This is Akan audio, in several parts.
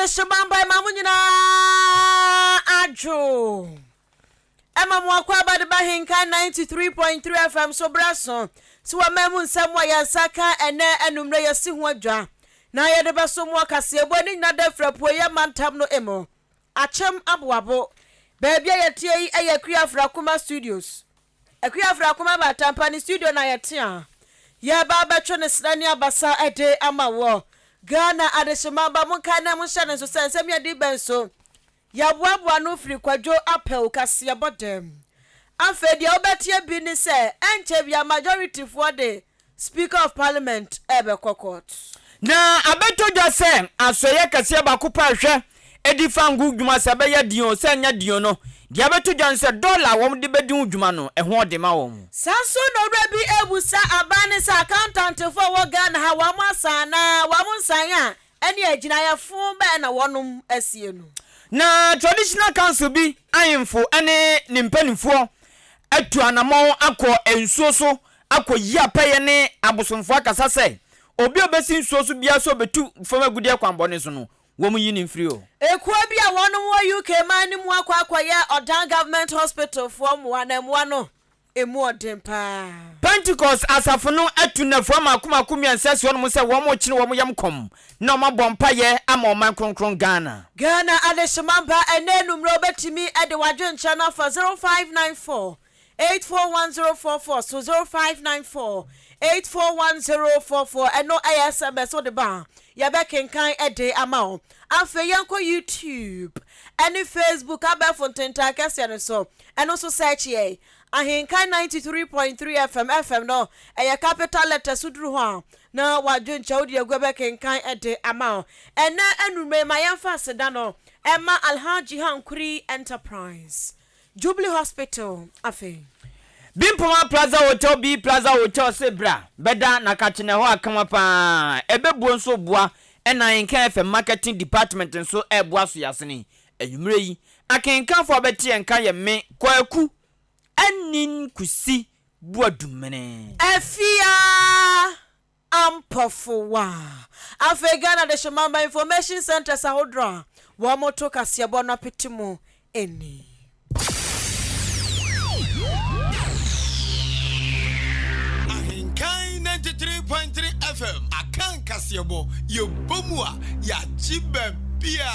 the Shabamba Mamunina Ajo. Emma Mwakwa by the Ahenkan 93.3 FM so brasso. So a memun somewhere Saka and Enumre Sihuadra. Na ya de baso Ahenkan Kasiebo ni na de frapo ya mantam no emo. Achem abwabo. Baby ya tie ya Kriafra Kuma Studios. Kriafra Kuma ba tampani studio na ya tia. Ya baba chone srani abasa ede amawo. Ghana adeshimamba munka na munhane so sensem ya di benso. Ya bwabwa no firi kwadwo apel Kasiebo dem. Afedi obetie bi ni se enche bia majority for the Speaker of Parliament ebe kokot. Na abeto jase asoye Kasiebo akupa hwe edifangu dwuma sabe ya dion se nya dion no. Dia beto janse dollar wom de bedin dwuma no eho de ma wom. Sanso no rebi ebusa abane sa accountant for wo Ghana ha wa masana wa munsanya ene agina ya fun ba na wonum asie no. Na traditional council bi ayemfo ene nimpanifo atu anamon akọ ensuo so akọ yi apaye ne abosomfo akasa se obi obesi nsuo so bia so betu fama gudi akwambone so no wom yi ni mfiri o ekuo bia wonum wo UK man ni mu akwa ya Odan government hospital for mu anamwa no emu odempa Pentecost asafo no atu na fo makoma kumiansase wonum se wom kire wom yam kom na mabompa ye ama oman kronkron Ghana adeshimamba enenumro betimi ede wadwencha na for 0594 841044 so 0594 841044 eno SMS so de ba ya be kenkan ede amao afa yanko YouTube any Facebook abefontenta kase no so eno so search ye Ahenkan 93.3 FM no eye capital letter sudru ho na wadwencha odi agwebe kenkan ede amao ena enume mayamfa seda no Emma Alhaji Hankuri Enterprise Jubilee Hospital afe Bimpoma Plaza Hotel B Plaza Hotel Sebra beda na kachene ho akama pa ebebuo nso boa ena Ahenkan FM marketing department nso eboa so yasene enwumre yi Ahenkan fo beti enka ye me kwaku anin kusi buadumene afia ampofowa afe Ghana de Shemamba Information Center sahodra wa moto Kasiebo na petimu eni Ahenkan 93.3 FM Ahenkan Kasiebo yo bomua ya jibebia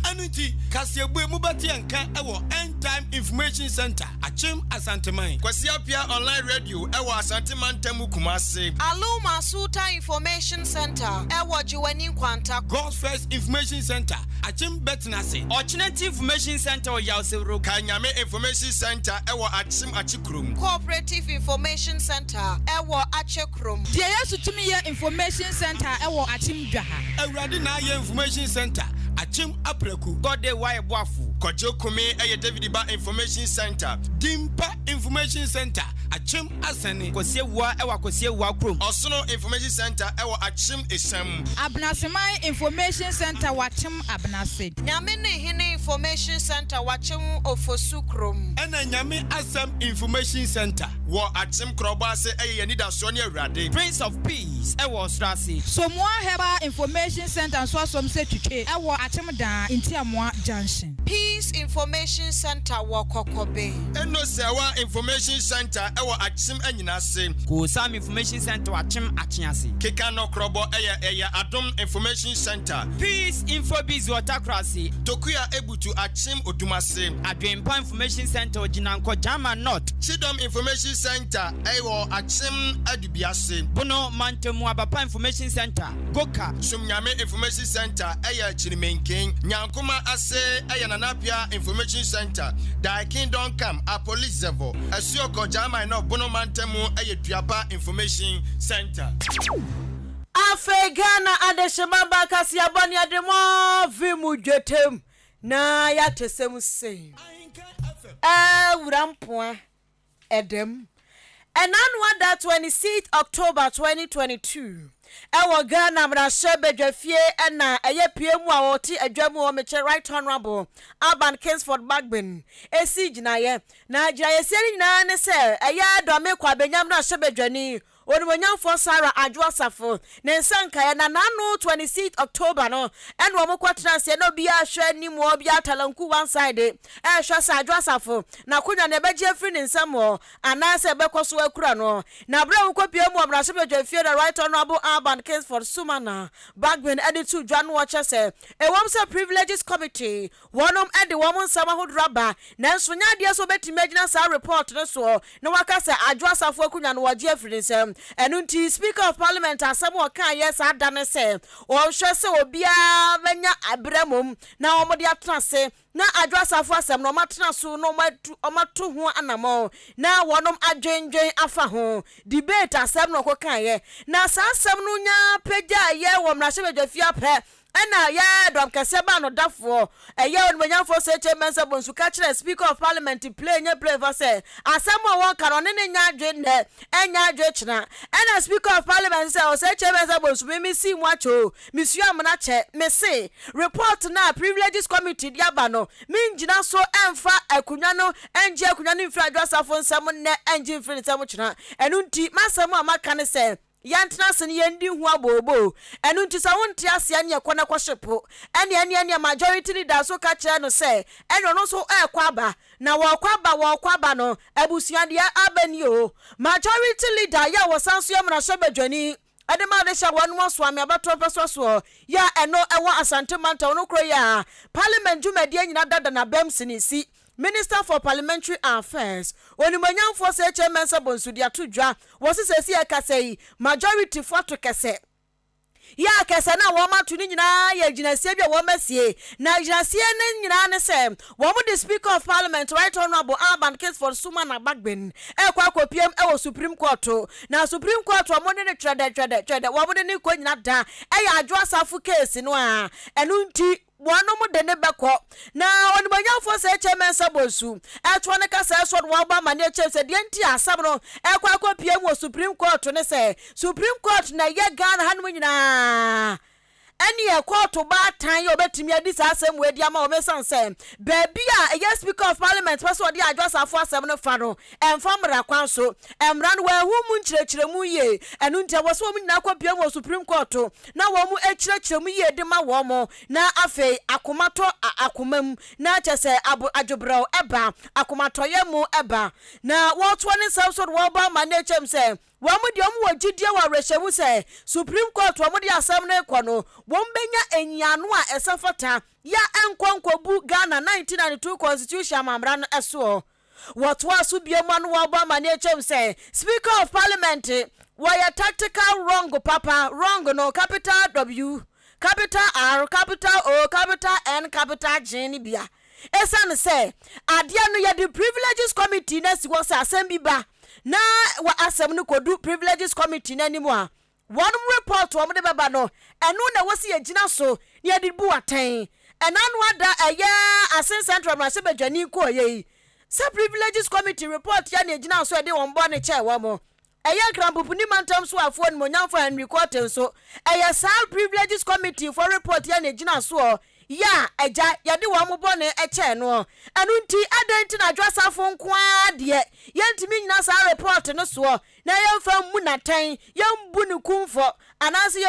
Anuti Kasiebo mubati anka ewo End Time Information Center Achim Asanteman Kwasiapia online radio ewo Asanteman temu Kumase Aluma Suta Information Center ewo Jiwani Kwanta God's First Information Center Achim Betnase Alternative Information Center Yawsero Kanyame Information Center ewo Achim Achikrum Cooperative Information Center ewo Achekrum Dia yesu tumi ye Information Center ewo Achim Dwaha Awurade na ye Information Center Achim Apreku Gode wa eboafu Kojo Kumi eye David Ba Information Center Dimpa Information Center Achim Asane Kosiewa ewa Kosiewa krom Osono Information Center ewa Achim Esam Abnasemai Information Center wachim Abnase Nyame ne hine Information Center wachim Ofosukrom Ena Nyame Asam Information Center wo Achim Krobase eye Nida Soni Awurade Prince of Peace ewa Strasi Somwa Heba Information Center so som se twetwe ewo Achim da Ntiamwa Junction Peace Information Center wo Kokobe Eno Sewa Information Center ewa Achim Anyinase Kusam Information Center Achim Achiase Keka no Krobo eye Adom Information Center Peace Info Biz Watakrasi Tokuya Ebutu Achim Odumase Adwempa Information Center Ojinanko Jama North Chidom Information Center ewo Achim Adubiase Bono Mantemu Abapa Information Center Goka Sumnyame Information Center eye Chirimenken Nyankuma Ase eye Nanapia Information Center Dai Kingdom Come a Police Level Asioko Jama no Bono Mantemu eye Duaba Information Center Afe Ghana adeshimamba Kasiebo ni ademo vimu jetem na ya tesem sei urampoa edem enanwa da 26th October 2022 ewo Ghana mrashe bedwafie na eye piemu a woti adwamu o meche Right Honorable Alban Kingsford Bagbin esi ginaye na ginaye seri nyina ne se eye dome kwa benyam na hye bedwani onimonyamfo Sarah Adwasafo ne nsanka ya na nano 26 October no and wo mokwatrans no bia hwe ni mo bia talanku one side hwe sa Adwasafo na kunya ne beje afri ne nsamo anase bekoso akura no na bra wo kopie mu amrase bedwafie the right honorable Urban Kingsford Sumana Bagbin editu dwan wo chese wom se privileges committee wonom ede wom nsama hodraba na nso nya de so betime agina sa report no so na waka se Adwasafo akunya no waje afri ne nsam enu nti speaker of parliament asem wo kan yes adane se wo hwe se obia benya abramom na omode atrase na Adwasafo asem no matena so no omatu ho anamo na wonom adwenjwen afa ho debate asem no ko kan ye na sa asem no nya pagya ye wo mrahye bedwafia pe ena ya dom kase ba no dafo eye onimanyamfo se chemensa bonsu ka kire speaker of parliament play for say asem won kan one ne nya adwe ne enya adwe kina ena speaker of parliament say o se chemensa bonsu me si mu acho misu amna che me say report na privileges committee dia ba no minjina so emfa akunwa no enje akunwa no mfra Adwasafo nsam ne enje mfra nsam kina enu nti masem amaka ne say yantina sene yendi hu abobo enu nti sa wonti ase ne ekona kwahyepo ene majority leader so ka kire no say eno no so ekwaba na wakwaba no abusuadia abani o majority leader ya wosanso yemra shebadwani adema de sha wanu so ame abato peso so ya eno ewo asante manta ono kro ya parliament jumadi nyina dada na bemsini si Minister for Parliamentary Affairs onimanyamfo se chairman bonsu dia tudwa wosi sesi ekasei majority foto kese ya kese na wo matu ni nyina ya ginase bia wo masie na ginase ne nyina ne se wo mu the speaker of parliament right honorable Urban Kingsford Sumana Bagbin ekwa kopiem e wo supreme court na supreme court wo mo ne trade wo mo ne ko nyina da e ya Adwasafo case no a enu nti wano mu de ne beko na onimanyamfo se chairman sabosu etwo ne kasa so wo ba mane chese de nti asam no ekwa kopie mu supreme court ne se supreme court na ye Ghana hanu nyina eni e court ba tan ye obetimi adi sa asem we dia ma o mesan se baby a ye speaker of parliament person odi Adwasafo asem no fa no emfamra kwan so emra no wa hu mu nchirechire mu ye enu ntia wo so mu nyina kopie mu supreme court na wo mu echirechire mu ye de ma wo mo na afei akomato akomam na chese adwobrao eba akomato ye mu eba na wo to ne so so wo ba ma na chem se wamu di omu wajidie wa rehyewu se supreme court wamu di asam na ekwa no wombenya enyanu a esafata ya enkwankobu Ghana 1992 constitution amamra no eso wotwa so biemu anu wa ba mane chem se speaker of parliament were tactical wrong papa wrong no capital W capital R capital O capital N capital G ni bia esan se adia no ya the privileges committee na si wo se asem bi ba na wa asem no kodu privileges committee na nimu a one report wo de baba no eno na wosi agina so ne ade bu aten enanu ada eye asen central na se badwani ko ye se privileges committee report ya na agina so de won bo ne che wo mo eye krampupu ni mantam so afo ni monyamfo Henry Quarten so eye sa privileges committee for report ya na agina so ya eja yade wo mo bone eche no anu nti adenti na Adwasafo nkoa de yentimi nyina sa report no so na yemfa mu natan yembu ne kumfo anase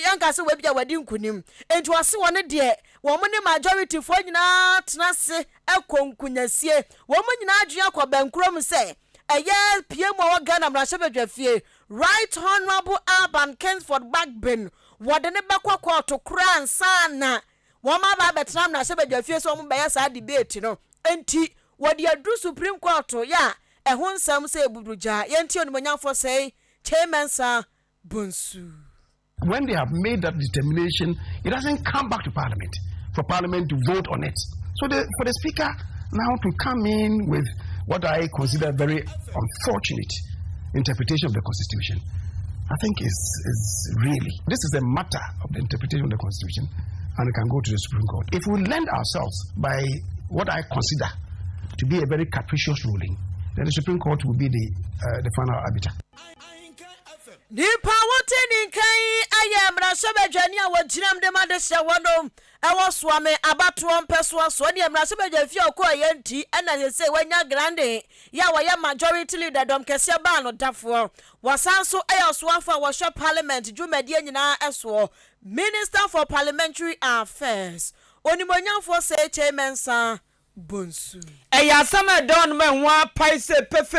yankase we bia wadi nkunim enti wase wone de wo mo ne majority fo nyina tenase ekonkunyasie wo mo nyina adwea kwa bankrom se eye piem wo Ghana mrahye bedwafie right honorable Urban Kingsford Bagbin wode ne bekwa court kran sana wama ba betram na se bedwafie so mo beya sa debate no enti wode adu supreme court ya ehun sam se eburuja yenti onimonyamfo say chairman sa bonsu. When they have made that determination, it doesn't come back to parliament for parliament to vote on it. So for the speaker now to come in with what I consider very unfortunate interpretation of the constitution, I think is really, this is a matter of the interpretation of the constitution, and it can go to the Supreme Court. If we lend ourselves by what I consider to be a very capricious ruling, then the Supreme Court will be the final arbiter. Nipa wote ni kai ayamra sobedwani a wojinam de madesha wono ewo swame abato mpeso so ne emra so beja fie okọ yenti ena se say wanya grande ya wa ya majority leader dom kese ba no dafo wasanso eya so afa wo hwe parliament dwumadie nyina eso Minister for Parliamentary Affairs onimonyamfo say chairman sa bonsu eya sama don me ho paise pefe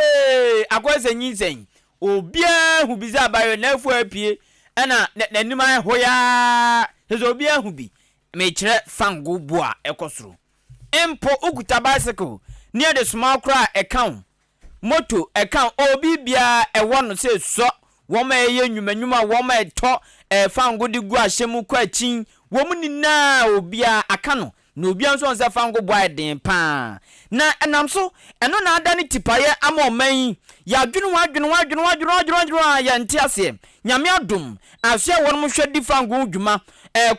akwese nyinsen obia hu bi za bayo na afu apie ena nanima hoya hezo obia hu bi me kire fango boa ekosoro empo ukuta bicycle near the small cry account moto account obi bia ewo no se so wo ma ye nwumanyuma wo ma eto fango di gu ahyemu kwa chin wo mu nina obia aka no na obia nso nse fango boa den pa na enam so eno na adane tipaye ama oman ya dwunu ya ntiase nyame adum ahye won mo hwedi fango dwuma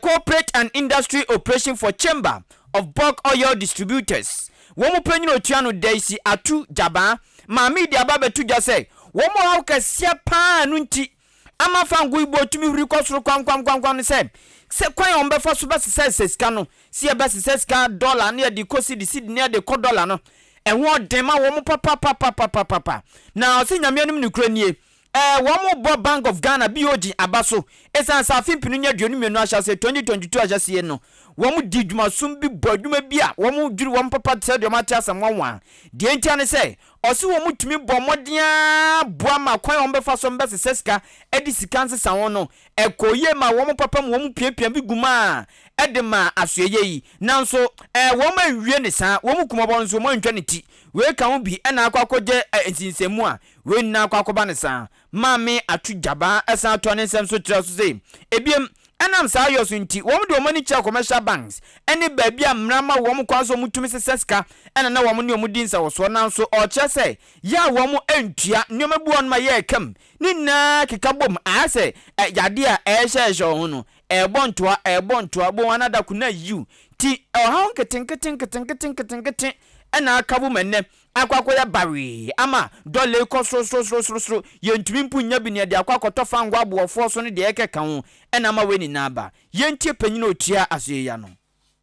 corporate and industry operation for chamber of bulk oil distributors wo mo panyin otuano daisi atu jaba ma media baba tuja say wo mo haw kasia pa no nti ama fango ibo tumi huri kosoro kwankwankwankwan say se kwan on be fa so be se sika no se e be se sika dollar na de kosi de sid na de ko dollar no ho den ma wo mo papa na o se nyame anum ni kura nie wo mo bo Bank of Ghana BOG abaso esan sa fimpinu nya duonu menu ahya se 2022 ahya se no wo mo di dwuma sum bi bodwuma bi a wo mo dwuru wo mo papa tse de ma tia sam wanwa de entia ne se o se wo mo tumi bo modea boa ma kwan wo be fa so mbe se sika edi sika nse san wo no ekoye ma wo mo papa mo wo mo piapia bi guma edema asoye yi nanso wo ma wie ne san wo mo kuma bo nso mo ntwa ne ti we ka ho bi na akwakoje ensinsemu a we na akwakoba ne san mame atujaba esan to ne nsem so tira so sei ebiem enam sa ayo so nti wo mo de omani cha commercial banks ene baabi a mrama wo mo kwanso mutumi seseska ena na wo mo ne omudi nsa wo so nanso o che se ya wo mo entua nyoma bu on ma ye kam ni na kikabom a se yade a ehye ho no ebontoa bo anada kuna you ti ha nketenketen ena akabu menne akwakoya bari ama dole ko so yentumi mpunya bi ne de akwakoto fangwa aboofo so ne de ekeka ho ena ma weni na aba yentie panyina otua asoya no.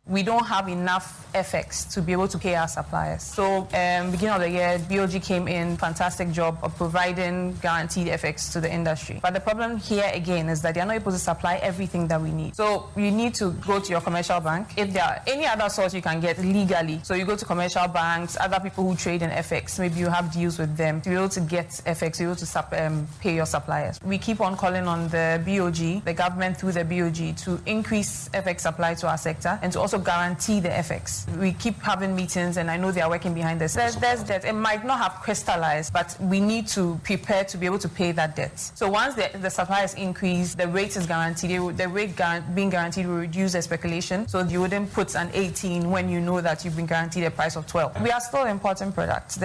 We don't have enough FX to be able to pay our suppliers. So, beginning of the year, BOG came in, fantastic job of providing guaranteed FX to the industry. But the problem here again is that they are not able to supply everything that we need. So, you need to go to your commercial bank. If there are any other source you can get legally, so you go to commercial banks, other people who trade in FX, maybe you have deals with them to be able to get FX, to be able to pay your suppliers. We keep on calling on the BOG, the government through the BOG, to increase FX supply to our sector and to also guarantee the FX. We keep having meetings and I know they are working behind this. There's debt. It might not have crystallized, but we need to prepare to be able to pay that debt. So once the supply is increased, the rate is guaranteed. The rate being guaranteed will reduce the speculation, so you wouldn't put an 18 when you know that you've been guaranteed a price of 12. We are still importing products.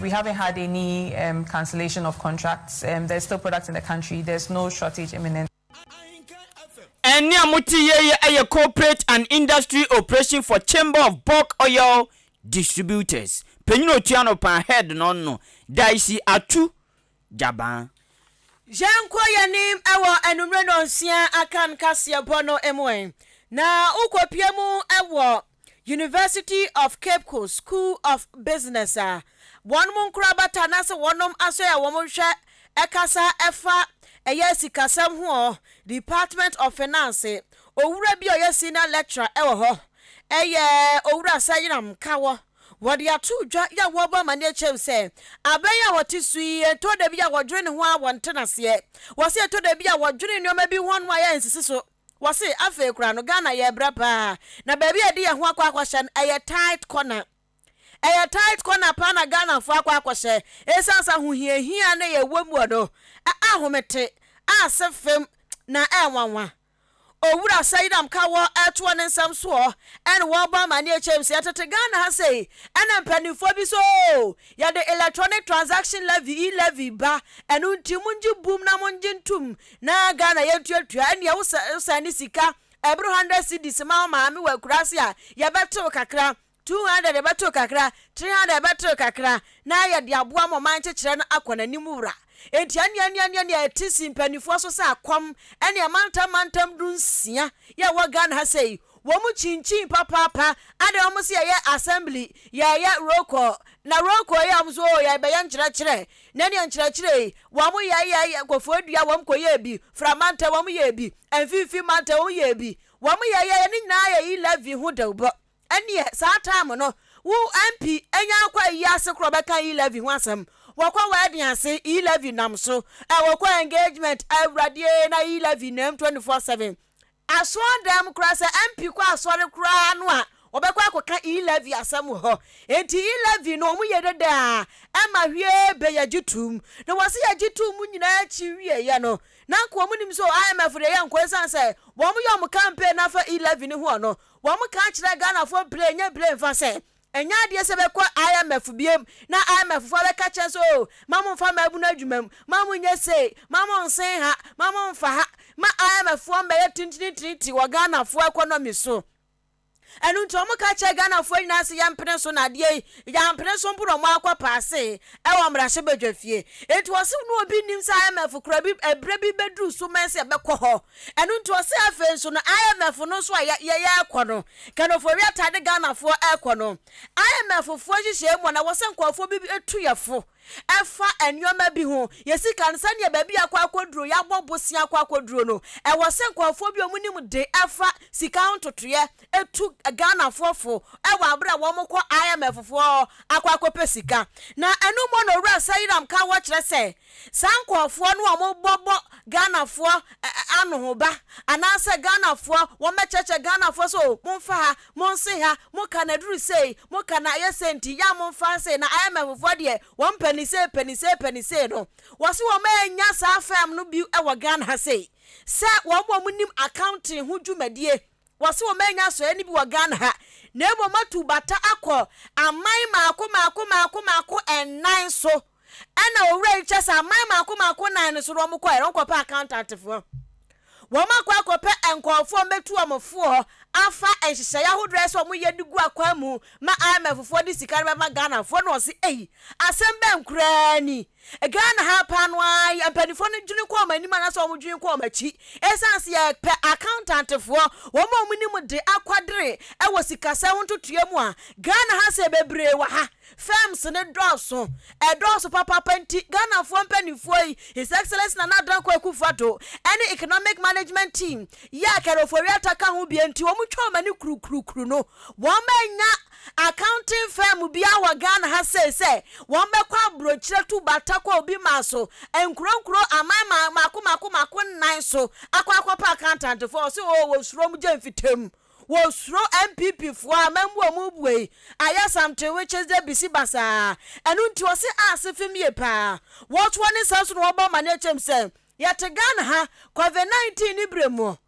We haven't had any cancellation of contracts. There's still products in the country. There's no shortage imminent. Eni amuti ye corporate and industry operation for chamber of bulk oil distributors. Penyino tiano pa head no daisi atu jaba. Janko yanim ewo enumre no nsia Ahenkan Kasiebo no emwen. Na ukwopiemu ewo University of Cape Coast School of Business a. Wonum krabata na se wonom aso ya womonhwe ekasa efa eyesi kasam ho Department of Finance owura bi oyesi na lecturer ewo ho owura sayinam kawo wodi atu dwa ya wo ba mane chem se abenya wotisui to da bi ya wodwene ho awonte se wose to da bi ya wodwene nyoma bi ho no ya nsisi so wose afa kura no Ghana ye bra pa na ba bi ade ya ho akwakwa eye tight corner pa na Ghana fo akwakwa esansa ho hia na ye wamu do ahomete asefem na enwanwa owura sayidam kawo eto ne nsam so en wo ba mane echem se atete Ghana ha sei ena mpanifo bi so ya de electronic transaction levy ba enu ntimunji boom na munji ntum na Ghana yetuatua en ya usa ni sika ebru 100 cedis ma me wa kurase a ya beto kakra 200 beto kakra 300 beto kakra na ya de aboa mo man kekere na akona nimura enti ania etisi mpanifo so sa akwam ene amantam dunsia ya wa Ghana ha sei womu chinchin papa ade omo se ye assembly ye roko na roko ye amzo ye be yan kire na ne kire womu ye kofo dua womu koye bi framanta womu ye bi enfifi manta womu ye bi womu ye ni nyina ye 11 hu dawbo ene saa time no wo MP enya akwa yi ase kro be kan 11 hu asem wakwa wedding ase 11 nam so wakwa engagement awrade na 11 nam 24/7 aso dem kra se MP kwa asore kra no a obekwa akoka 11 asem ho enti 11 no mu yedede a ema hwie be yagitum na wose yagitum nyina chi wie ye no na ko mu nim so IMF de yan ko san se wo mu yom campaign na fa 11 ho no wo mu ka kire Ghana for play nya play fa se enya de se be ko IMF biem na IMF fa be ka chen so mamu fa mabu na adwumam mamu nye sei mamu nsen ha mamu nfa ha ma IMF fo mbe tintintinti wo Ghana fo economy so enu nto mo ka che Ghana fo nyina se yampene so na de yampene so mpuro mo akwa paase e wo mra hye badwafie etu wose no obi nim sa IMF kura bi ebre bi bedru so mense be kɔ hɔ enu nto wose afen so no IMF no so ye kɔ no kano fo wi atade Ghana fo ekɔ no IMF fo hye mo na wose nkɔfo bi etu yefo efa enyoma bi ho yesi kan sane ba bi akwaduro ya bobosi akwaduro no e wose nkɔfo bi omunim de efa sika ntotoye etu Ghana fofo e wa abra wo mokɔ IMF fo akwakope sika na enu mo no ra sayiram ka wo kyerɛ sɛ sankɔfo no wo bobo Ghana fo anu ho ba anase Ghana fo wo mecheche Ghana fo so momfa ha monse ha mo kanaduru sei mo kana yesenti ya momfa sei na IMF fo de wo penise no wose wo ma nya sa fam no bi e wo Ghana ha sei se wo mo nim accounting ho dwumadie wase wo ma nya so ani bi wo Ghana ha na ebo matu bata akọ amai maako enan so ana owre chesa amai maako nan so ro mo kwa ron kwa pa accountant fo wo ma kwa kope enkofo metu amfo afa ehihye ya hodre so mo yedigu akwa mu ma IMF fo di sika be ma Ghana fo no se asem be nkura ni Ghana ha pa no ai ampanifo no dwene ko ma nima na so mo dwene ko ma chi essence ya pe accountant fo wo ma mo nim de akwadre e wo sika se wontotue mu a Ghana ha se bebre wa ha firms ne doso e doso papa panti Ghana fo mpanifo yi his excellence na nadan ko akufato any economic management team ya kero for ataka ho bi enti wo mutwa mani kru no wo manya accounting firm bi awa Ghana ha se wo mekwa brochire tu bata kwa obi maso enkuro amai mako nan so akwa pa accountant for so wo suro mu jamfitem wo suro MPP fo amambu omubuei aya something which is the bisi basa enu nti wo se asefem ye pa what one is so no oba managem se yet Ghana ha COVID-19 ni bremo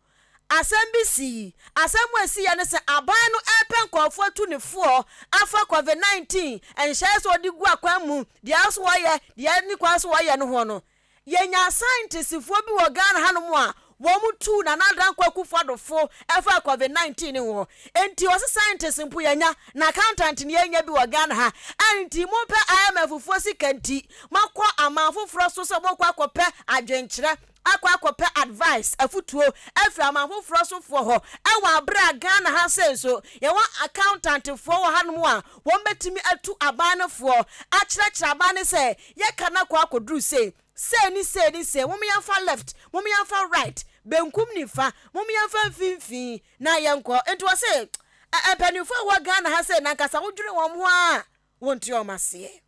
asembisi asemwesi ya ne se aban no epen kofo tu ne fo afa COVID-19 enhye so digu akwan mu dia so woye dia ni kwa so woye no ho no yenya scientist fo bi wo Ghana hanom a wo mutu na nadan kwa kufadofo afa COVID-19 ho enti wo scientist mpo yenya na accountant ne yenya bi wo Ghana ha enti mo pe IMF fo sikanti makọ amanfoforo so mokọ akọpe adwenkyere akọpe advice afutuo afra amanfoforo so fo ho ewa abra Ghana ha senso ye wa accountant fo wo hanom a wo metimi atu abanefo akyerɛkyerɛ abane se ye kana kwa akoduru say ni mumi yanfa left mumi yanfa right benkum ni fa mumi yanfa finfin na yenko enti wo say epanifo wo Ghana ha say na kasa wodwere wo ho a wonti o mase.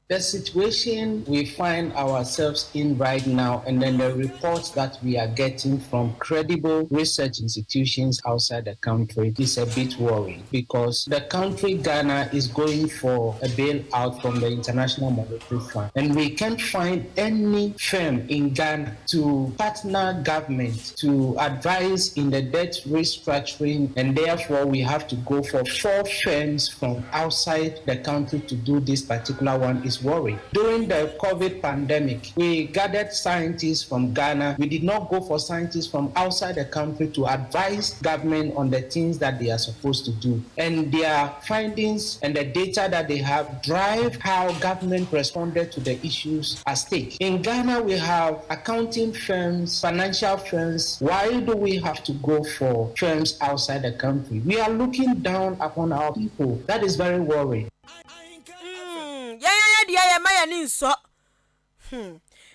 The situation we find ourselves in right now, and then the reports that we are getting from credible research institutions outside the country, is a bit worrying, because the country Ghana is going for a bailout from the International Monetary Fund, and we can't find any firm in Ghana to partner government to advise in the debt restructuring, and therefore we have to go for 4 firms from outside the country to do this particular one. Is is worried. During the COVID pandemic, we gathered scientists from Ghana. We did not go for scientists from outside the country to advise government on the things that they are supposed to do. And their findings and the data that they have drive how government responded to the issues at stake. In Ghana, we have accounting firms, financial firms. Why do we have to go for firms outside the country? We are looking down upon our people. That is very worrying.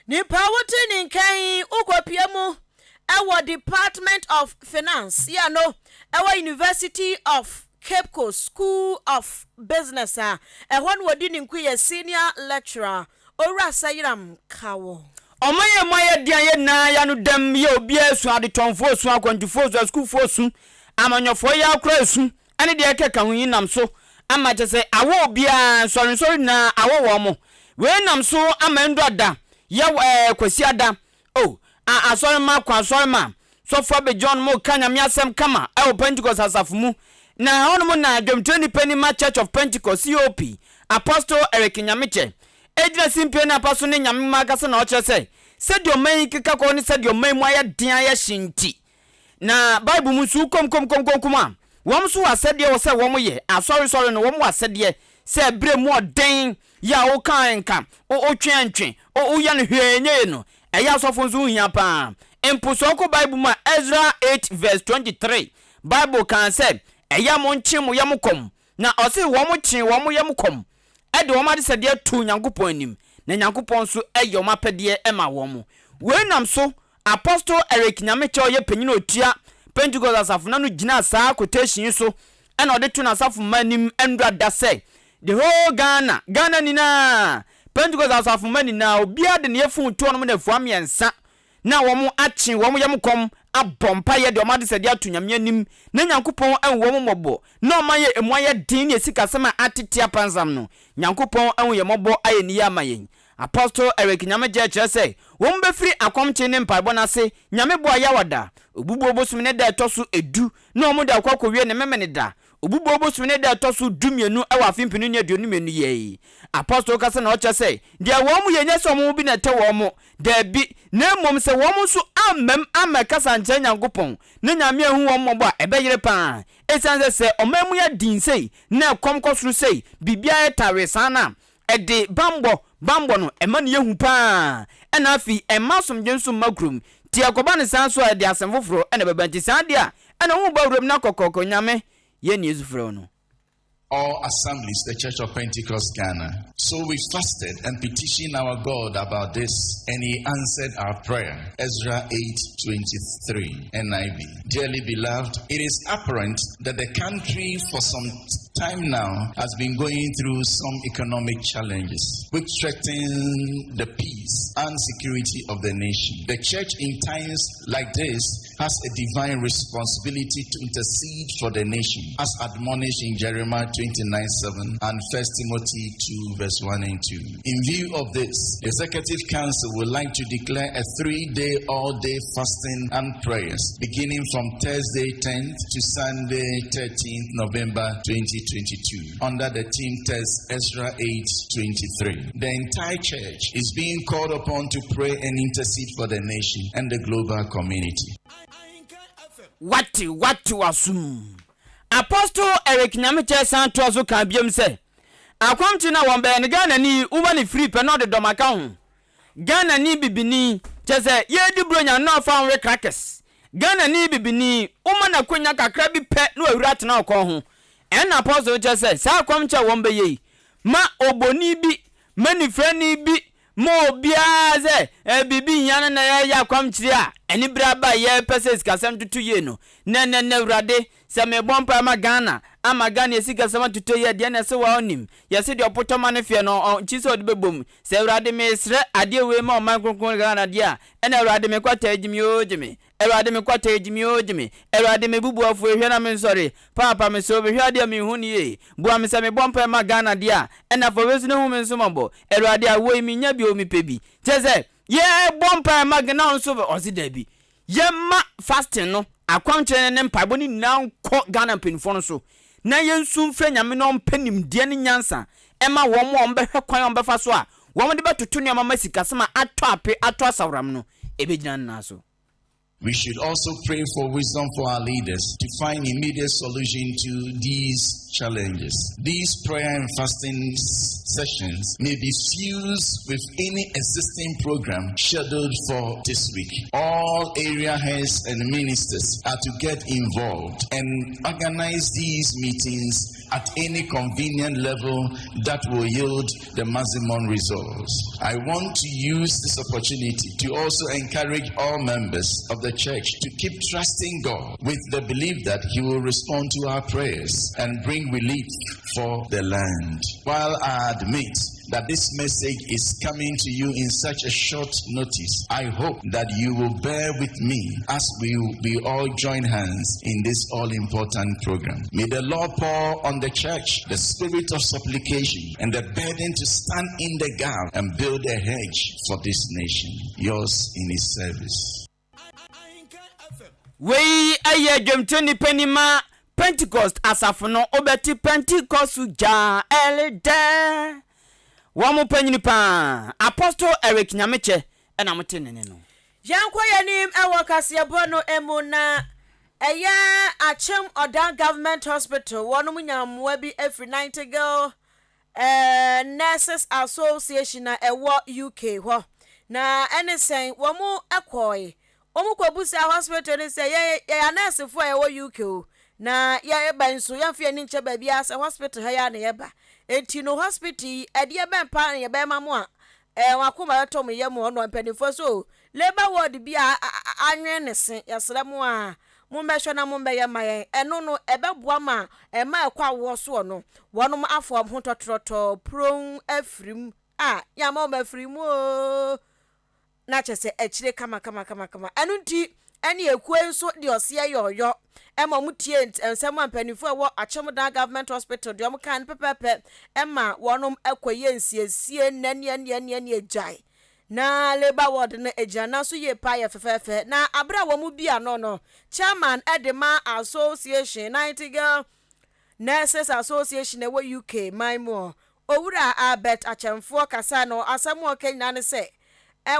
Nipa wote ni nkan ukopia mu ewo Department of Finance ya no ewo University of Cape Coast School of Business ehon wodi ni nkuye senior lecturer Ora Sayiram Kawo omaye dian ye na ya no dem ye obi asu adetonfo asu akwantufo asu school fo asu amanyofo ya akra asu ane de keka ho yinam so ama je awo obi a sorry na awo wo mo we nam so amendo ada ya kwasi ada asori ma kwa asori ma so for be John mo kanya mi asem kama Pentecost asafo mu na hono mo na dwom 20 penny ma Church of Pentecost COP Apostle Eric Nyamiche ejina simpe na paso ne nyame ma kase na o kire se dio man kika ko ni se dio man mu aya dian ya shinti na Bible mu su kom a wom so asede wo se wom ye sorry no wom asede se bre mu oden ya o kan nka o twentwen o ya no hwenye no eya sofo nso hia pa empuso ko Bible ma Ezra 8 verse 23 Bible kan say eya mo nchi mo yam kom na o se wo mo chi wo mo yam kom e de wo ma de sede tu Nyankopon anim na Nyankopon so eyo mapede e ma wo mo we nam so Apostle Eric Nyameche oye panyina otua Pentecost asafo na no gina saa quotation so e na ode tu na asafo manim endra da say the whole Ghana nina Pentecost asafo mani na obi ade ne yefun to no na fuam yensa na wo mo achi wo mo yem kom abompa ye de o ma de sede atonyam anim na Nyankopon anwo mo mobo na o ma ye emu aye din ne sika sema atete apansam no Nyankopon anwo ye mobo aye ni ya mayen Apostle Eric Nyameje kire say wo mbe firi akomche ne mpaibo na se nyame bo ayawada obubu obosum ne da etoso edu na o mo da kwakowie ne memene da obubu obosum ne da etoso dumienu ewa afimpinu ne aduonumenu ye Apostle kase na o kire say dia wo mu yenye so mo bi na te wo mo da bi na mom se wo mo so amekasa nche Nyankopon na nyame ehu wo mo bo ebeyire pa esanse se omemu ya din sei na komkosuru sei bibia etare sana ede bambo no emane yehu pa ena afi emasum jensu magrum ti akoba ne san so ede asemfoforo ena bebanti san dia ena hu bawrum na kokoko nyame ye ni ezufro no all assemblies, the Church of Pentecost Ghana. So we fasted and petitioned our God about this, and He answered our prayer. Ezra 8:23 NIV. Dearly beloved, it is apparent that the country for some time now has been going through some economic challenges which threaten the peace and security of the nation. The church in times like this has a divine responsibility to intercede for the nation, as admonished in Jeremiah 29:7 and 1 Timothy 2 verse 1 and 2. In view of this, the Executive Council would like to declare a 3-day all-day fasting and prayers beginning from Thursday 10th to Sunday 13th November 2022 under the theme text Ezra 8:23. The entire church is being called upon to pray and intercede for the nation and the global community. Watu asum Apostle Eric Nyameche santo aso kan biem se akwamti na won be ne Ghana ni uba ni free pe no de domaka ho Ghana ni bibini chese ye di bronya no fa we crackers Ghana ni bibini uma na kwenya kakra bi pe no awura tena okon ho en Apostle chese sa akwamti won be ye ma oboni bi mani frani bi mo biaze bibi yan na ya akwamti a eni braba ye pese sikasem tutu ye no na urade se me bompa ma Ghana ama Ghana sikasem tutu ye de na se wa onim ye se de opotoma ne fie no chise odi bebom se urade me sre ade we ma o man kronkron Ghana de a ena urade me kwata ejimi ojimi urade me kwata ejimi ojimi urade me bubu afu ehwe na me sorry papa me so behwe ade me hu ni ye bua me se me bompa ma Ghana de a ena for wesu ne hu me nso mbo urade a wo mi nya bi o mi pebi chese ye bompa ma Ghana nso osi dabi yemma fasting no akwamche ne mpaibo ni na nko Ghana penfo no so na yensu mfra nyame no mpenim de ne nyansa ema wo mo ombehwe kwan ombefa so a wo mo de betoto ne mama sikasema ato ape ato asawram no ebegyina na so. We should also pray for wisdom for our leaders to find immediate solution to these challenges. These prayer and fasting sessions may be fused with any existing program scheduled for this week. All area heads and ministers are to get involved and organize these meetings at any convenient level that will yield the maximum results. I want to use this opportunity to also encourage all members of the church to keep trusting God with the belief that He will respond to our prayers and bring relief for the land. While I admit that this message is coming to you in such a short notice, I hope that you will bear with me as we all join hands in this all-important program. May the Lord pour on the church the spirit of supplication and the burden to stand in the gap and build a hedge for this nation. Yours in His service. We aye dwemtoni panima Pentecost asafono obeti Pentecost ja elede wamu panyini pa Apostle Eric Nyameche ena mutenene no yankwa yanim ewo Kasiebo no emuna eya Achem Odan Government Hospital wonu munyamwa bi every Nightingale Nurses Association na ewo UK ho na enesen womu ekoi Omukobusa hospital ni say ya nurse fo ya wo UK na ya eba nso ya mfie ni nche ba bia se hospital ha ya na yeba enti no hospital e de be mpa na yeba ma mo a wakoma ya tom ye mo no mpanifo so labor ward bia anwe ne se ya sra mo a mo mbehwe na mo mbeye maye eno no ebeboa ma ma ekwa wo so no wonom afo ho totroto pron afrim ya ma mafrim o na chese echire kama anu nti ene ekuenso de ose yoyo ema mutie ensem ampanifo wo Achem Odan Government Hospital de om kan pepepe ema wonom ekoye nsiesie nane ejai na labor ward na ejana so ye pa ye fefefe na abra wo mu bia no chairman Edema Association Nightingale Nurses Association e wo UK maimo owura Albert Achemfo kasa no asamo Kenya ne se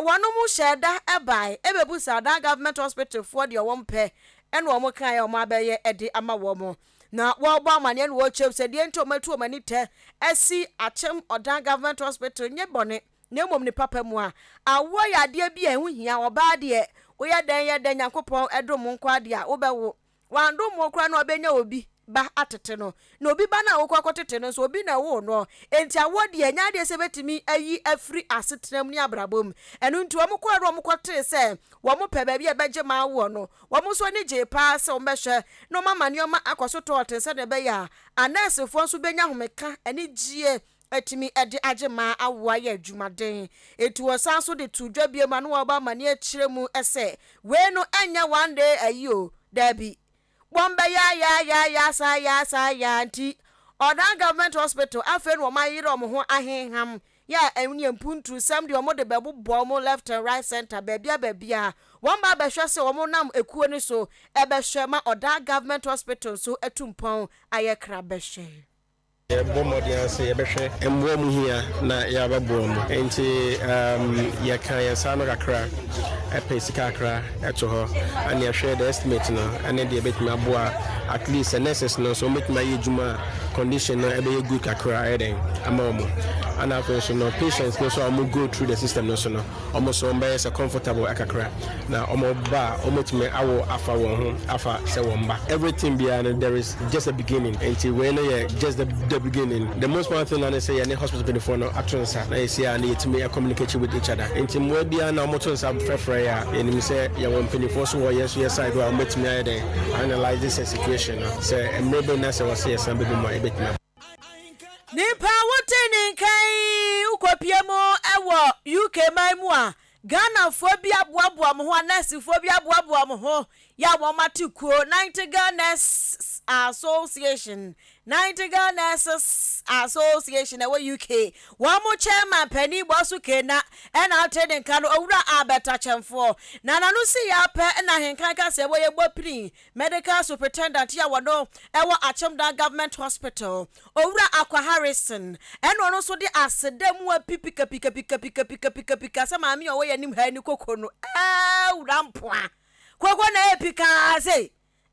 wanu mu sheda ebai ebebusa Odan Government Hospital for the wompe ene wo kan ya mo abeye ede ama wo mo na wo gba amane ne wo chem se de ento matu o mani te esi Achem Odan Government Hospital nye bone na mom ni papa mu a awo ya de bia hu hia oba de wo ya den Yakopon edom nkwa de a wo bewo wandom okra na obenya obi ba atete no na obi ba na wo kwakotete no so obi na wo no enti awodi anya de se betimi ayi afri asetram ni abrabom enu nti wo mko ro mkote se wo mo pe ba bia beje ma wo no wo mo so ni je pa se wo behwe no mama ne oma akoso tote se de be ya anese fo so benya homeka eni gie etimi ede agema awoa ya adwumaden etu osanso de tudwa bia ma no wo ba mane akiremu ese we no anya one day ayo dabi bomba ya sa ya nti Odan Government Hospital afen wo mayire omo ho ahenham ya enye mpuntu sam de omo de bebo mo left and right center babia won ba behwe se omo nam ekuo ni so ebehwe ma Odan Government Hospital so etumpon ayekra behwe Bomodian say ebehwe emwo mu hia na ya babbo mu enti ya kan ya sano kakra epesika kakra eto ho and ya share the estimate no and the betimi aboa at least a nurses no so make my ejuma condition no ebe good kakra eden amamu and after no patients no so go through the system no so no almost so be so comfortable akakra na omoba omotime awo afa won ho afa se won ba everything behind there is just a beginning until when just the beginning. The most important thing I say any hospital before no atronsa na see and it me communicate with each other until more bia na motonsa frefre ya and me say ya won penifo so yes side we met me there analyze this situation say maybe na say was say some be more bit na nipa woteni kai ukopiemo ewo UK maimu a Ghana fo bia boaboa mo ho anasi fo bia boaboa mo ho ya wamatuko 90 Ghana's Association 90 Ghana's Association ewo UK wamo chairman Penny Bosu Kena and Ahenkan Kano owura abeta chemfo na nanu si ya pe na Ahenkan Kasiebo ye bopri medical superintendent ya wado ewo Achimda Government Hospital owura Akwa Harrison and ono so de asedemu pika sama ami owo ye nim ha ni kokono urampoa kwakwa na epika say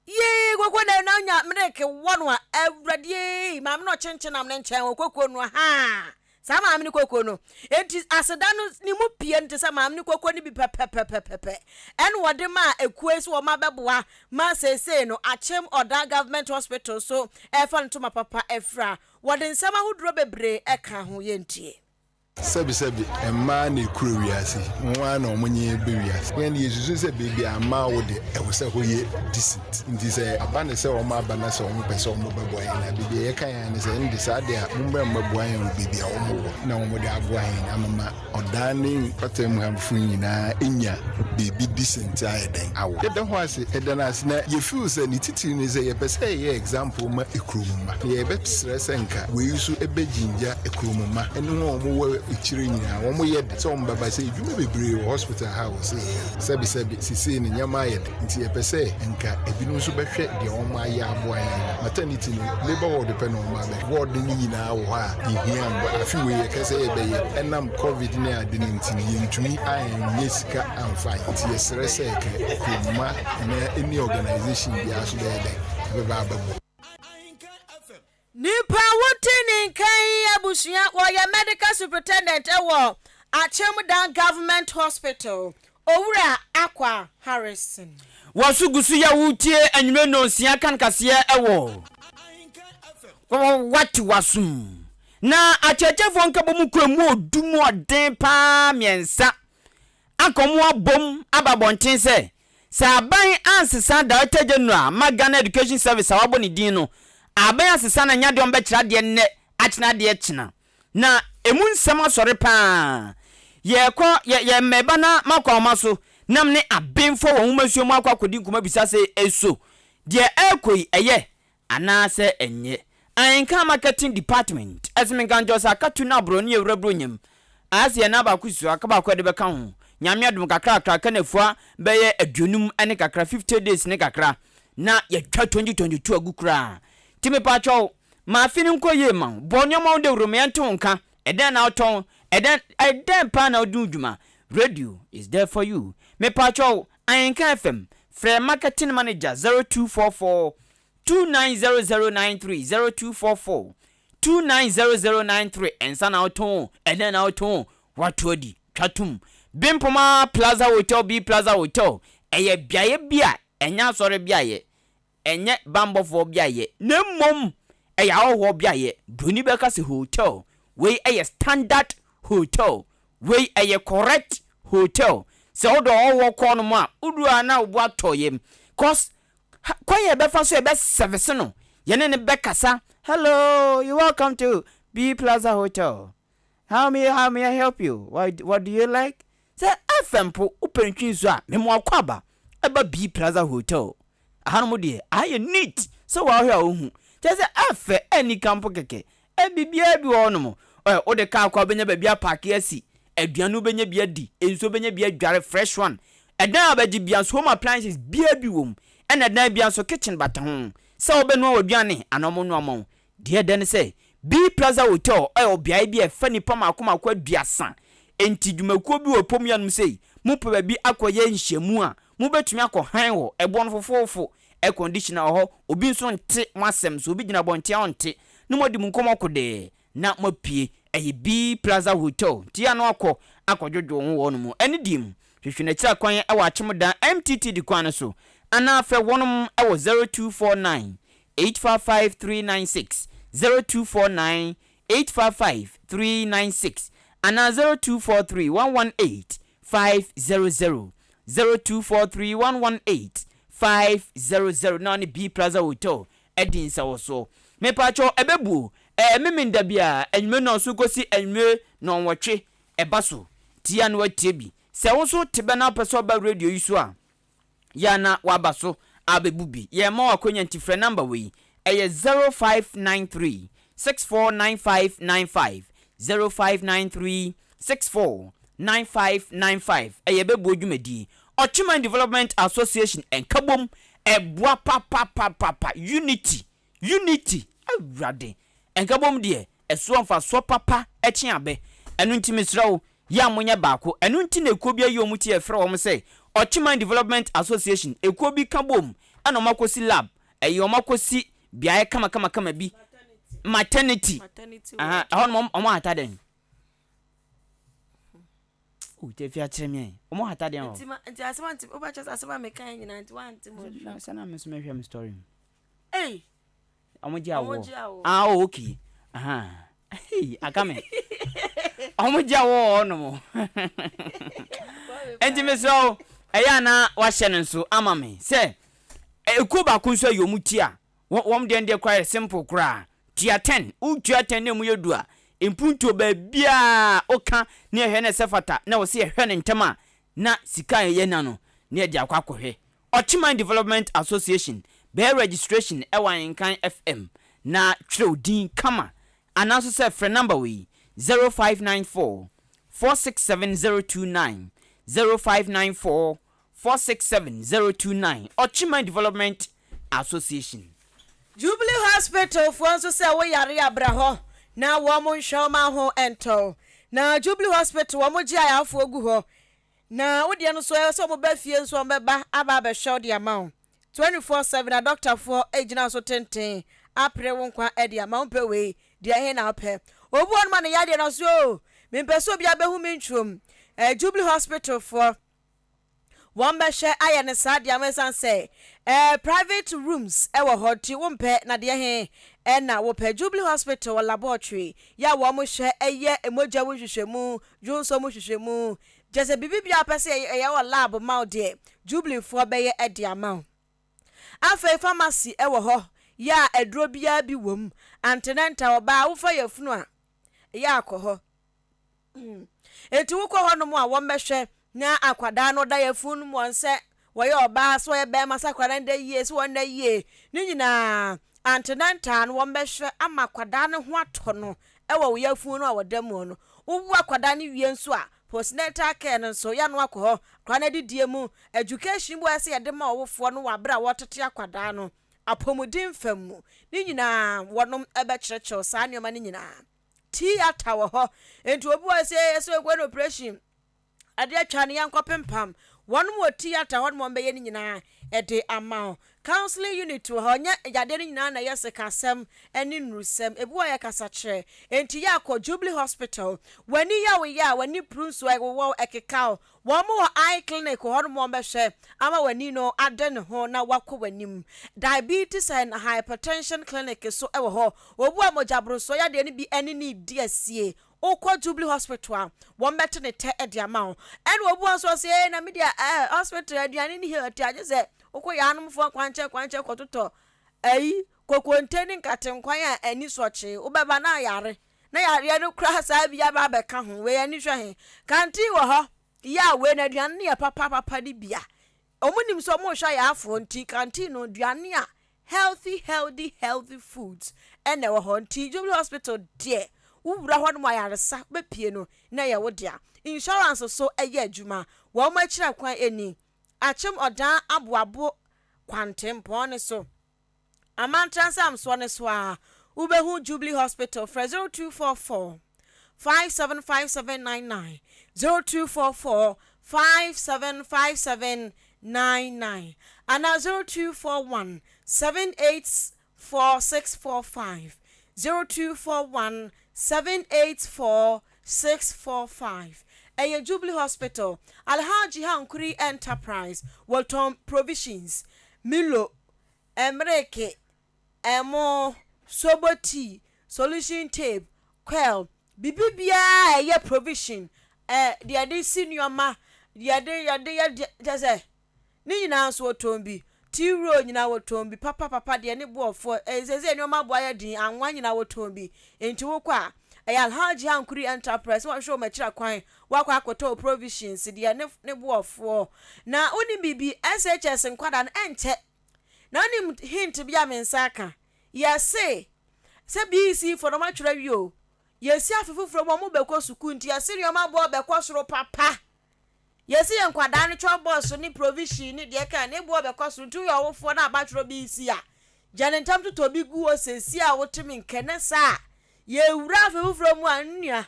ye kwakwa na nya mreke wonwa awrade ma me no chenchen am nchen kwakwa no ha sama am ni kwakwa no enti asedanu ni mu pie enti sama am ni kwakwa ni bi pepepepepe en wode ma ekuesu wo ma beboa ma sese no Achem Oda Government Hospital so e fa ntoma papa efra wode nsama hudro bebre eka ho yentie Sebi emma na ekuru wiase nwa na omunye be wiase yen yesusu se baby ama wo de e wo se hoye decent nti se abane se o ma abana se o mo pese o mo bebo ayen na baby ye kan yan se ndi sa de a mumba mabo ayen baby a o mo na o mo de abo ayen amama odani patem hamfu nyina enya baby decent ayeden awo ye de ho ase e de na ase na ye feel se ni titiri ni se ye pese ye example ma ekuru mma ye be stress nka we yusu ebe jinja ekuru mma enu ho mo ichiri nyina wo mo yede so mbaba se dwuma bebre hospital house sebi sisi ni nyama yede nti ye pese nka ebinu so behwe de wo ma ya abo ayen maternity no labor ward pe no ma be ward ni nyina wo ha ihia mba afi we ye kese ye be ye enam covid ni ade ni nti ye ntumi ayen yesika amfa nti ye srese ke kuma na any organization bi aso be yede be ba babo Nipa wotini kai abusia woya medical superintendent ewo Achimda Government Hospital owura Akwa Harrison wasugusu ya wutie anwume no sia kan kase ewo what wasum na achechefo nka bomu kwemu odumu oden pa miensa akomu abom ababonten se saban ansesa director general Magana Education Service awaboni din no abaya sesa na nyade ombe kira de ne akina de kina na emu nsem asore pa ye meba na makwa maso nam ne abenfo wo humasuo mu akwakodi nkuma bisa se eso de ekoi eye anase enye Ahenkan marketing department asmen kanjo sa katu na bro ne ewura bro nyam ase na ba kusu akaba kwa de beka ho nyame adum kakra kanafua beye adunum ene kakra 50 days ne kakra na ye twa 2022 agukura Timi pacho ma fini nko ye ma bonyoma de rumianto nka eden na oton eden pa na oduduma radio is there for you me pacho Ahenkan FM free marketing manager 0244 290093 0244 290093 ensa na oton eden na oton watodi twatum Bimpoma Plaza Hotel B Plaza Hotel eye biaye bia enya sore biaye enye bambo for biaye nemmom eya ho biaye doni beka se hotel we eye standard hotel we eye correct hotel se odo wo ko no ma udu ana obu atoyem cause kwaye be fa so e be service no ye ne bekasa hello you welcome to B Plaza Hotel how may I help you what do you like say FM po upentwi so a memo akwaba eba B Plaza Hotel ahanu de aye neat so wa hwa ohu say afe any campo keke bibia bi wo no mo o de ka akwa benya bia park asi aduanu benya bia di enso benya bia dware fresh one edan abadi bia so home appliances bia bi wom ena dan bia so kitchen bata ho say obenu aduane anomo no amon de den say B Plaza Hotel obia bi e fani pa makoma kwa duasa enti dwumakuo bi wo pom yanum sei mu pa bi akoye nhyiamu a mu betumi akọ han wo ebo no fofofo air conditioner ho obi nso nte mwasem so obi gina bonte onte no modi mu nkomo kode na mapie B Plaza Hotel ti ya no akọdwodwo ho wo no mu eni dim hwehwe kira kwan e wa Achimda MTT di kwan so ana afa wonum e wo 0249 855396 0249 855396 ana 0243 118 500 0243 118 500 na ni B Plaza Hotel edin sawoso me pacho ebebu meminda bia enwe no so kosi enwe no nwotwe ebaso tia no atie bi se wo so tebe na peso ba radio yiso a yana wabaso abebubi ye ma wakonya ntifre number we 0593 649595 0593 649595 bebo dwumadi Ochima Development Association enkabom eboa papa unity awrade enkabom de eso mfa so papa echi abe enu ntimi srawo ya monye baako enu nti na ekobia yi omuti efre wo say Ochima Development Association ekobi kabom ana makosi lab omakosi biaye kama bi maternity ahon omo ataden Utefi atreme omo hatade an nti asemanti obacha aseba mekan nyina nti wanti mo sana mesome hwem story omo jawo okay hey akame omo jawo no mo enti meso eya na wahye nso amame se ekuba kunso yomuti a wom de kwai simple kra tia 10 utua 10 ne mu yedua impunto ba bia oka ne ehwe ne sefata na wo se ehwe ne ntema na sika ye na no ne de akwakohwe Ochima Development Association be registration Ahenkan FM na trodin kama anaso se free number we 0594 467029 0594 467029 Ochima Development Association Jubilee Hospital for so say we yare abraho na wo mo nhwoma ho ento na Jubilee Hospital wo mo gi ayafo ogu ho na wo de no so so mo ba fie so mo ba aba ba show de amount 24/7 na doctor for agina so tenten apre wo nkwa e de amount pe we de he na pe obu on ma na ya de no so me peso bia be hu me ntwom Jubilee Hospital for one beshe ayene sad yamesan say private rooms ewo hoti wompe na de he na wo pe Jubilee Hospital laboratory ya wo mo hwe eye emoja wo hwehwemu junso mo hwehwemu jese bibibia pese eye wo lab ma de Jubilee fo be ye ede amount afa pharmacy ewo ho ya edro bia bi wom antenanta oba wo fa yafunu a ya akoho enti wo ko ho no mo a wo mehwe na akwada no da yafunu mo nse wo ye oba so ye be masa kwada nda yie so wonda yie ni nyina antenanta no wo mehwe ama kwada ne ho ato no ewo wo yafunu a wodamu no wo akwada ne wie nso a postnatal care no so ya no akoho kwana didie mu education bo ese ye de ma owofo no wabra wotete akwada no apomudin famu ni nyina wonom ebe kyerekyew saa nyoma ni nyina theater wo ho enti obi wo se yeso egwe no operation ade atwa ne yankopempam wonom wo theater wonom be ye ni nyina ede amao counseling unit wo ho nya yade ni nyina na yese kasem eni nrusem ebi wo ye kasa kire enti ya akọ Jubilee Hospital wani ya we ya wani prunso e wo ekekao wo mo eye clinic wonom be hwe ama wani no ade ne ho na wakọ wanim diabetes and hypertension clinic so e wo ho obu amojabro so ya de ni bi eni ni DSA okọ Jubilee Hospital won bete ne te ede amao eni obu so se na media hospital aduane ni he ati aje se okọ ya anumfo kwanche kototo kokonteni nkatenkwan a ani soche ubeba na yare no kra sa bia ba be ka ho we ani hwe kanti wo ho ya we na aduane ne papa di bia omunim so mo hwa ya afo nti kanti no aduane a healthy foods ene wo ho nti Jubilee Hospital de uwura ho no ayaresa bepie no na ye wo dia insurance so eye adwuma wo ma kira kwan eni achem odan aboabo kwantempo ne so amantransam so ne so a ubehu Jubilee Hospital fra 0244 575799 0244 575799 and 0241 784 0241 784 645 Jubilee Hospital Alhaji Hankuri Enterprise Walton Provisions Milo Emreke Emo Soboti Solution Tape Quell Bibibia ye provision the ade senior ma the ade just ni nyina so tombi tiro nyina wotombi papa de ne boofo ezeze nyoma boya din anwa nyina wotombi enti wo kwa Alhaji Ankuri Enterprise wa show machira kwan wakwa akoto provisions de ne boofo na oni bibi SHS nkwada no enche na oni hint bia mensaka yese se BC for no matchra wi yesi afefufuro mo bekọ suku nti yesi nyoma bo bekọ soro papa yesi nkwada no twa boss ni provision ni de ka ne bo bekọ soro nti yo wofo na abatro BC a janentam to bi gu o sesi a wotimi nkene sa ye wura afefufuro mu anua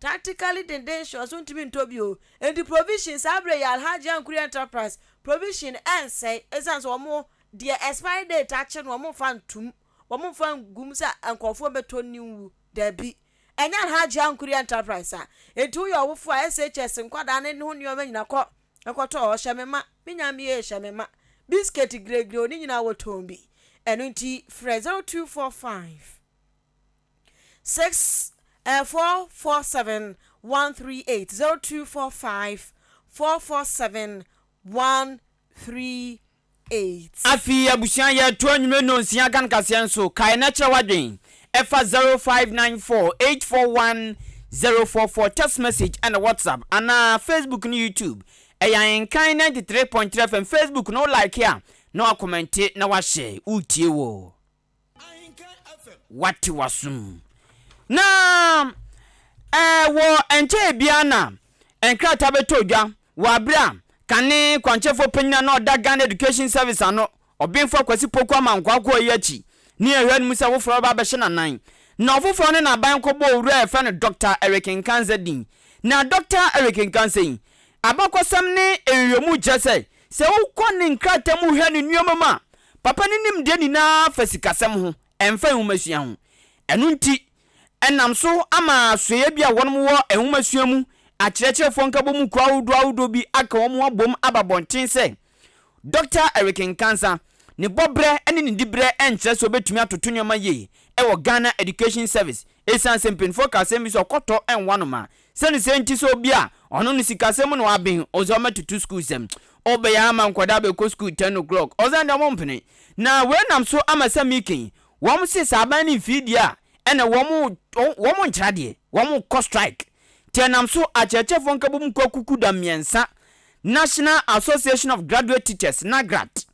tactically tendencies untimi ntobi o and the provisions abre ya Alhaji Ankuri Enterprise provision and say essence omo the expiry date action omo fantum omo fan gumsa ankofo beto niwu dabi enya Alhaji Ankuri Enterprise a etu yo wofo SHS nkwada ne ho nioma nyina kọ ekoto o hyemema minyame ye hyemema biscuit gregre oni nyina wotombi enu nti 0245 447 138 0245 447 138 afi abusian ya to anwume no nsia kan kase nso kai na kire wadwen efa 0594841044 text message and WhatsApp and Facebook and YouTube Ahenkan 93.3 FM Facebook no like here no comment na wa share utie wo what wasum na wo enche biana enkrata betodwa wa bra kane kwanchefo penya na oda Ghana Education Service ano obinfo kwasi poku amankwa yachi ni ehwan musa wo fro ba behye nanan na ofofo ne na ban kobo owura efe ne Dr. Ahenkan Kasiebo na Dr. Ahenkan Kasiebo abakosam ne eyomu jese se wo kone nkrata mu hwe ne nuomama papa ne nim de ni na fasikasem ho emfa humasua ho enu nti enam so ama soye bia wonmo wo ehumasua mu akyerɛkyerɛfo nkabo mu kwa awudo bi aka wɔn abom ababɔnten sɛ Dr. Ahenkan Kasiebo ne bobre ene ne dibre enkyerɛ so betumi atoto nyoma ye ɛwɔ Ghana Education Service esan sempinfo kasem bi so kɔtɔ enwanoma sɛ ne senti so bia ɔno ne sikasem no aben ozoma tutu school sem obeya ama nkwada be ko school 10 o'clock ozanda mompene na we nam so ama samikin wɔn se saban ne mfidi a ene wɔn nkyerade wɔn kɔ strike tenam so achechefo nkabum kwa kukuda miensa National Association of Graduate Teachers NAGRAT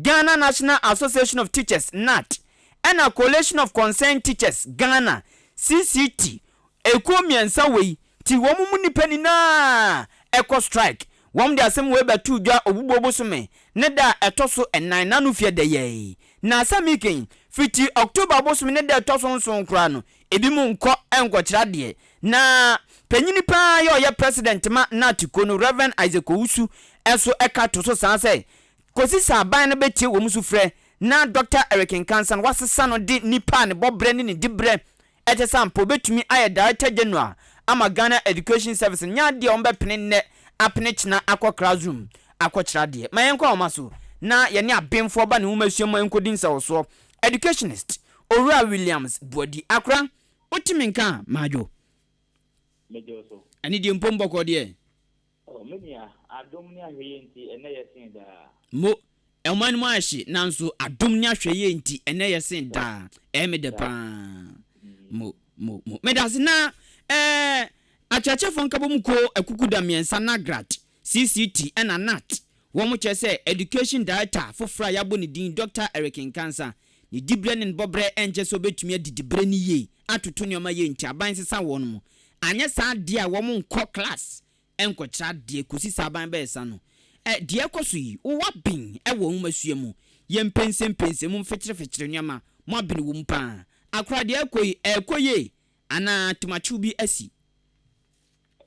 Ghana National Association of Teachers NAT and a Coalition of Concerned Teachers Ghana CCT eko miensa wei ti womu munipeni na eko strike wom de asem we betu dwa obubobosume ne da etoso enan nanu fie de ye na asamiken fiti October bosume ne da etoso nson kra no ebi mu nko enkokyera de na penyini pa ye president ma natiko no Reverend Isaac Owusu eso eka to so san say kosi saban ne betie wo musu frɛ na Dr. Ahenkan Kasiebo wasesa no de nipa ne bobre ne dibre ete sampo betumi aye director general ama Ghana Education Service nya de on be pene ne apene china akokra zoom akokyera de mayenko omaso na ye ne abemfo ba ne humasuo enkodin sawso educationist Owura Williams Bodi akra otimi nka majo mejoso ani di mpombo ko de menia adom ne ahweye nti ene yesin da mo elman mo ahye nanso adom ne ahweye nti ene yesin da me pa mo medase na achachefo nkabom ko akukuda miensa NAGRAT CCT and NAT wo mo che education director fofra yabo ne din Dr. Ahenkan Kasiebo ni dibre ne bobre enje so betumi adidibre ni ye atoto nyoma ye nti aban sesa won mo anya sa de a wo mo nko class enko kira de kosi saban be esa no de ekoso yi wo wabin e wo humasua mu ye mpense mu mfekire nyoma mo abin wo mpa akra de ekoye ana tumachu bi asi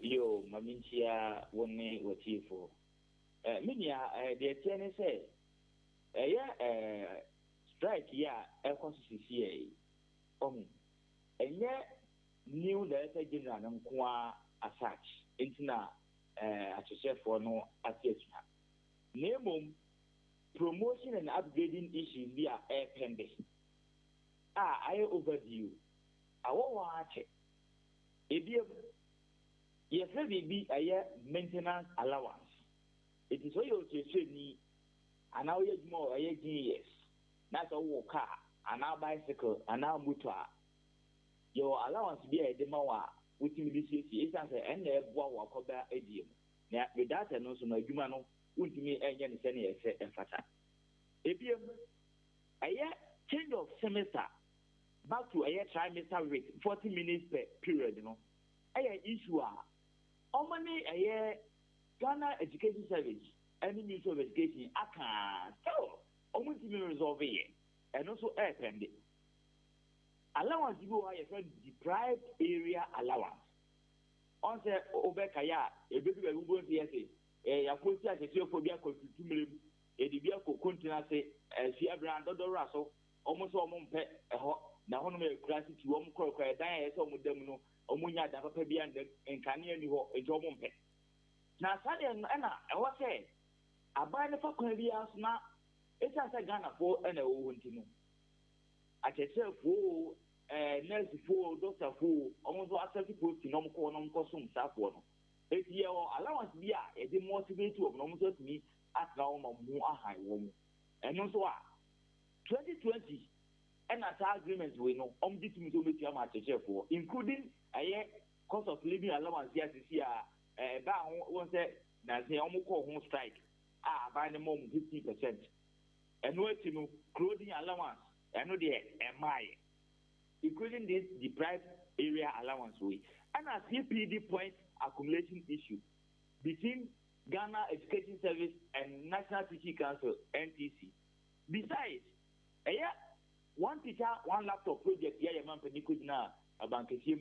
yo maminchia woni watifo menia de tiene se strike ya ekoso sisi enye new director general nkoa asach intina achechefo no atietua nemom promotion and upgrading issues bi a pending I overview awo ache ebiem yes be a maintenance allowance it is all you say ni and now you more yes that's all car and now bicycle and now motor your allowance be a demawa with this is answer and a boa coba edium. Now, with that, and also no human would me any senior fata. If you a year change of semester back to a year trimester rate, 40 minutes per period, a year issue how many a year Ghana Education Service, any Ministry of Education, I can't tell. Almost resolve it, and also air pending. Allowance you are a deprived area allowance. On the Obekaya, a baby will go to say, a quality as a phobia could to million, a debia could continue say, as she ever under the Russell, almost all month a hot, now on a class to one croak, a diet, some of them, Omunya, the Papi and Kanye, a job on pet. Now, Sunday and Anna, I was saying, I buy the fucking ideas now. It's as a Ghana for and a woman to know. I can say for nurse for doctor for almost after people to no consume staff one. If you allowance be a demotivate of no to me at now more high woman. And also 2020 and at agreement we know this to for including a cost of living allowance yes this year. That was say almost home strike. By the moment 50%. And what clothing allowance, I know the MI, including this deprived area allowance way. And a CPD point accumulation issue between Ghana Education Service and National Teaching Council (NTC). Besides, one teacher, one laptop project. Yeah, man, could now a bank is him.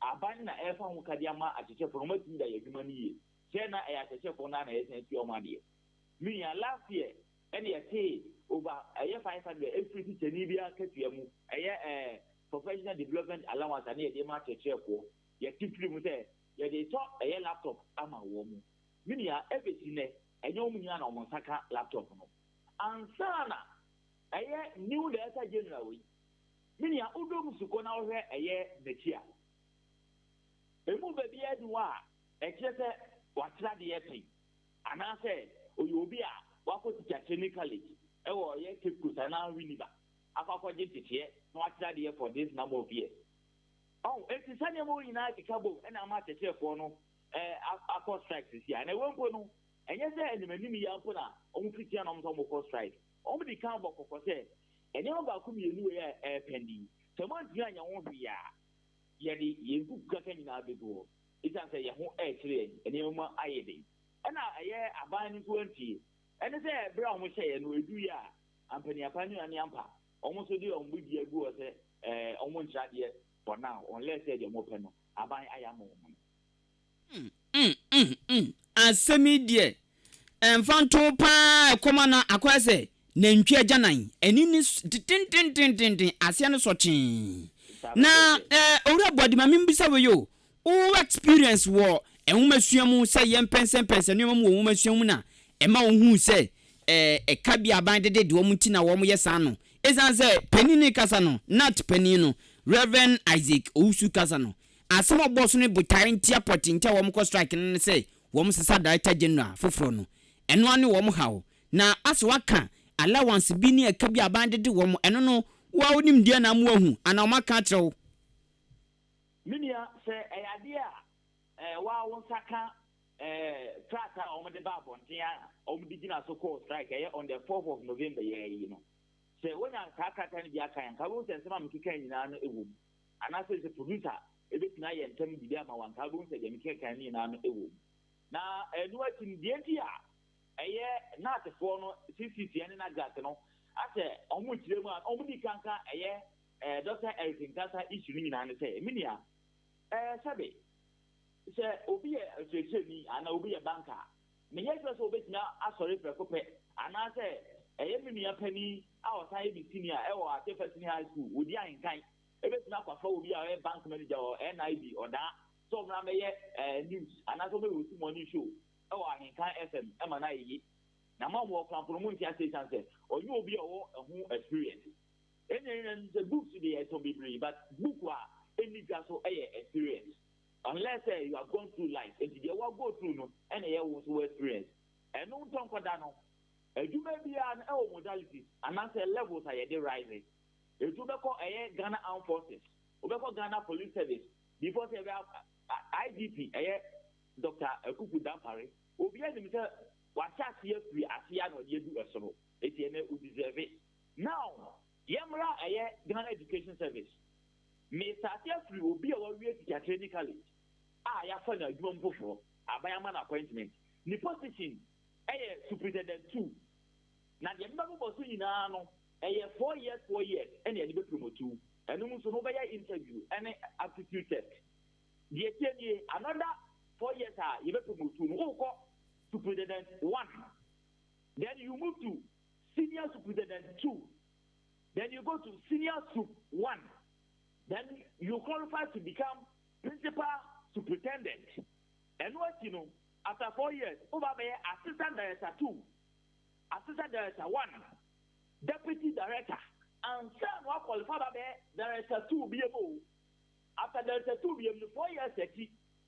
Abandon Alpha Mukadiama at the promoting the money. China at the for none as your money. Me last year, any say over a year 500 every teacher Nibia Katiamu, a year professional development allowance and a market chair for your teacher with there. They talk a year laptop, I'm a woman. Minia everything, a young man on Monsaka laptop. And Sana, a year new letter generally. Minia Udom Sukona a year the chair. A move a beard noir, except what's that the thing. And I said, oh, you'll be a what was it technically? Oh, yes, keep and now really back. I forgot it here, what's that here for this number of years. Oh, it's a Sunday morning night, Cabo, and I'm at the chair for no, I cost strikes this year, and I won't go no. And yes, and the Menimi Yapuna, only Christian on some of strike. Only the Cambo for say, and you about whom you knew a pending. So once you won't be Yadi, you got any now before. It's as a Yahoo actually, and you more IAD. And I buy 20. And it's a brown say, and we do ya. I'm penny upon you and Yampa. Almost a deal on with your go almost that yet for now, unless you're more penal. I buy I am. Asemi die. Mfanto pa komana akwase. Nentwe janan. Enini tin asia no sochi. Na owura body ma mimbisa we yo. O experience wo enwumasuamu se yempense nneoma mu enwumasuamu na ema ohun se ka bia ban de wo muti na wo mo yesa no. Ezan se penini kasa no, not penino. Reverend Isaac Owusu kasa no. Asema boss no butare ntia potintia wo mo ko strike ne se wo mo sesa director general foforo no. Eno ane wo mo hawo. Na aso waka allowance bi ni ka bia ban de wo mo eno no wa onim dia na mo ahu ana o maka kyerɛw. Minia say idea wa won saka trata o de ba bontia o digina so call strike on the 4th of November you know. Say when an kaka tan bi aka yan ka bo sense ma mkika nyina no ewu. Ana say the producer e be tina ye ntem bi dia ma wan ka bo say de mkika nyina no ewu. Na enu atin die ntia na te for no CCC ene na gas no ase omo kire mu omo di kanka Dr. Ahenkan Kasiebo issue nyina no say minia sabe se obi e ni ana obi e banka me yes so obi tina asori prekope ana se minia pani a o sai bi senior e o ate first high school odi Ahenkan e be tina kwafa obi a bank manager or NIB or da so mra me news ana so be we money show e o Ahenkan FM e ma na yi na ma wo kan promote ya say chance o you obi o hu experience and the books dey to be free but book wa any gaso experience unless you are going through life and you will go through no and you will experience and no talk for that no you may be an modalities and answer levels are they rising It will be called Ghana Armed Forces. We call Ghana Police Service. Before they have IDP, Dr. Kuku Dampare. We be able to watch us here free as he had you do a solo. It's who deserve it. Now, Yamra Ghana Education Service. Mr. Free will be our way to training college. I have found a good before. A Bayaman appointment. The position, Superintendent 2. Now, the member was in 4 years, and the other promote 2. And also no interview and aptitude test. The another 4 years you will promote to Superintendent 1. Then you move to Senior Superintendent 2. Then you go to Senior Sup 1. Then you qualify to become Principal Superintendent. And what you know, after 4 years, over there, Assistant Director 2, Assistant Director 1, Deputy Director. And some will qualify Director 2 be able. After Director 2 be able 4 years,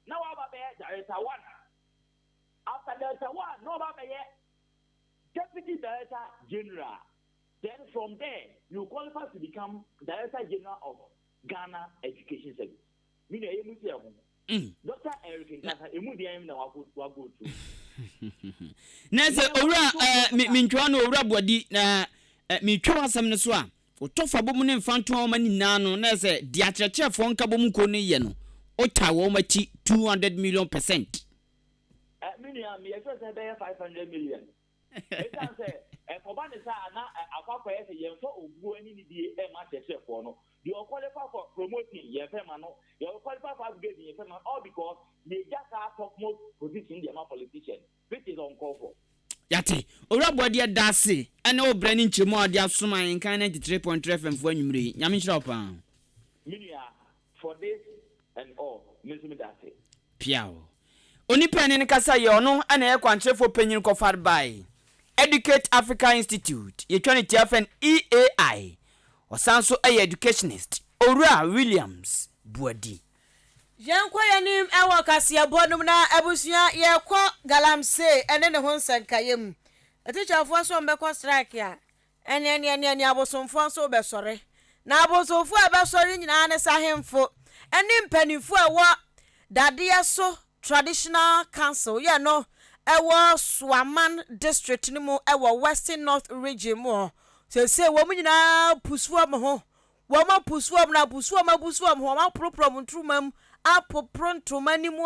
now over there, Director 1. After Director 1, no over there, Deputy Director General. Then from there, you qualify to become Director General of Ghana Education Service. Dr. Ahenkan Kasiebo go through. Nese owura mintwa no owura bodi na mitwa asem ne so a otofa bomu ne mfanto ma nyina no nese dia chechefo nka bomu ko ne ye no ota wo machi 200 million %. Million me say be 500 million. It can say for ban say na akwa say ye for ogu ani ni die e ma chechefo no. You qualify for promoting your family, you qualify for upgrading your family, all because they just have topmost position in the politician, which is uncalled for. Yate, Orabodi Dasi, and no Brennan Chimo, the Asuma in 93.3 FM for Numri, Yamishopa. For this and all, Miss Dasi. Piao. Only pen in Casayono and air country for penny covered by Educate Africa Institute, Eternity FN EAI. Osanso educationist Ora Williams Buadi. Yankwa yanim ewa Kasiebo num na abusua ye kwa galamse ene ne ho nsankayem. Atichafo so mbekọ strike ya. Ene abosomfo so besore. Na abosomfo abesore nyina ne sahemfo. Ene mpanifo ewo Dadeɛ so Traditional Council ye no ewo Swaman district ni mu ewo Western North region mu. Se wo mu nyina pusuam ho wo ma pusuam na pusuam ho ma proprom ntrumam apopronto manimu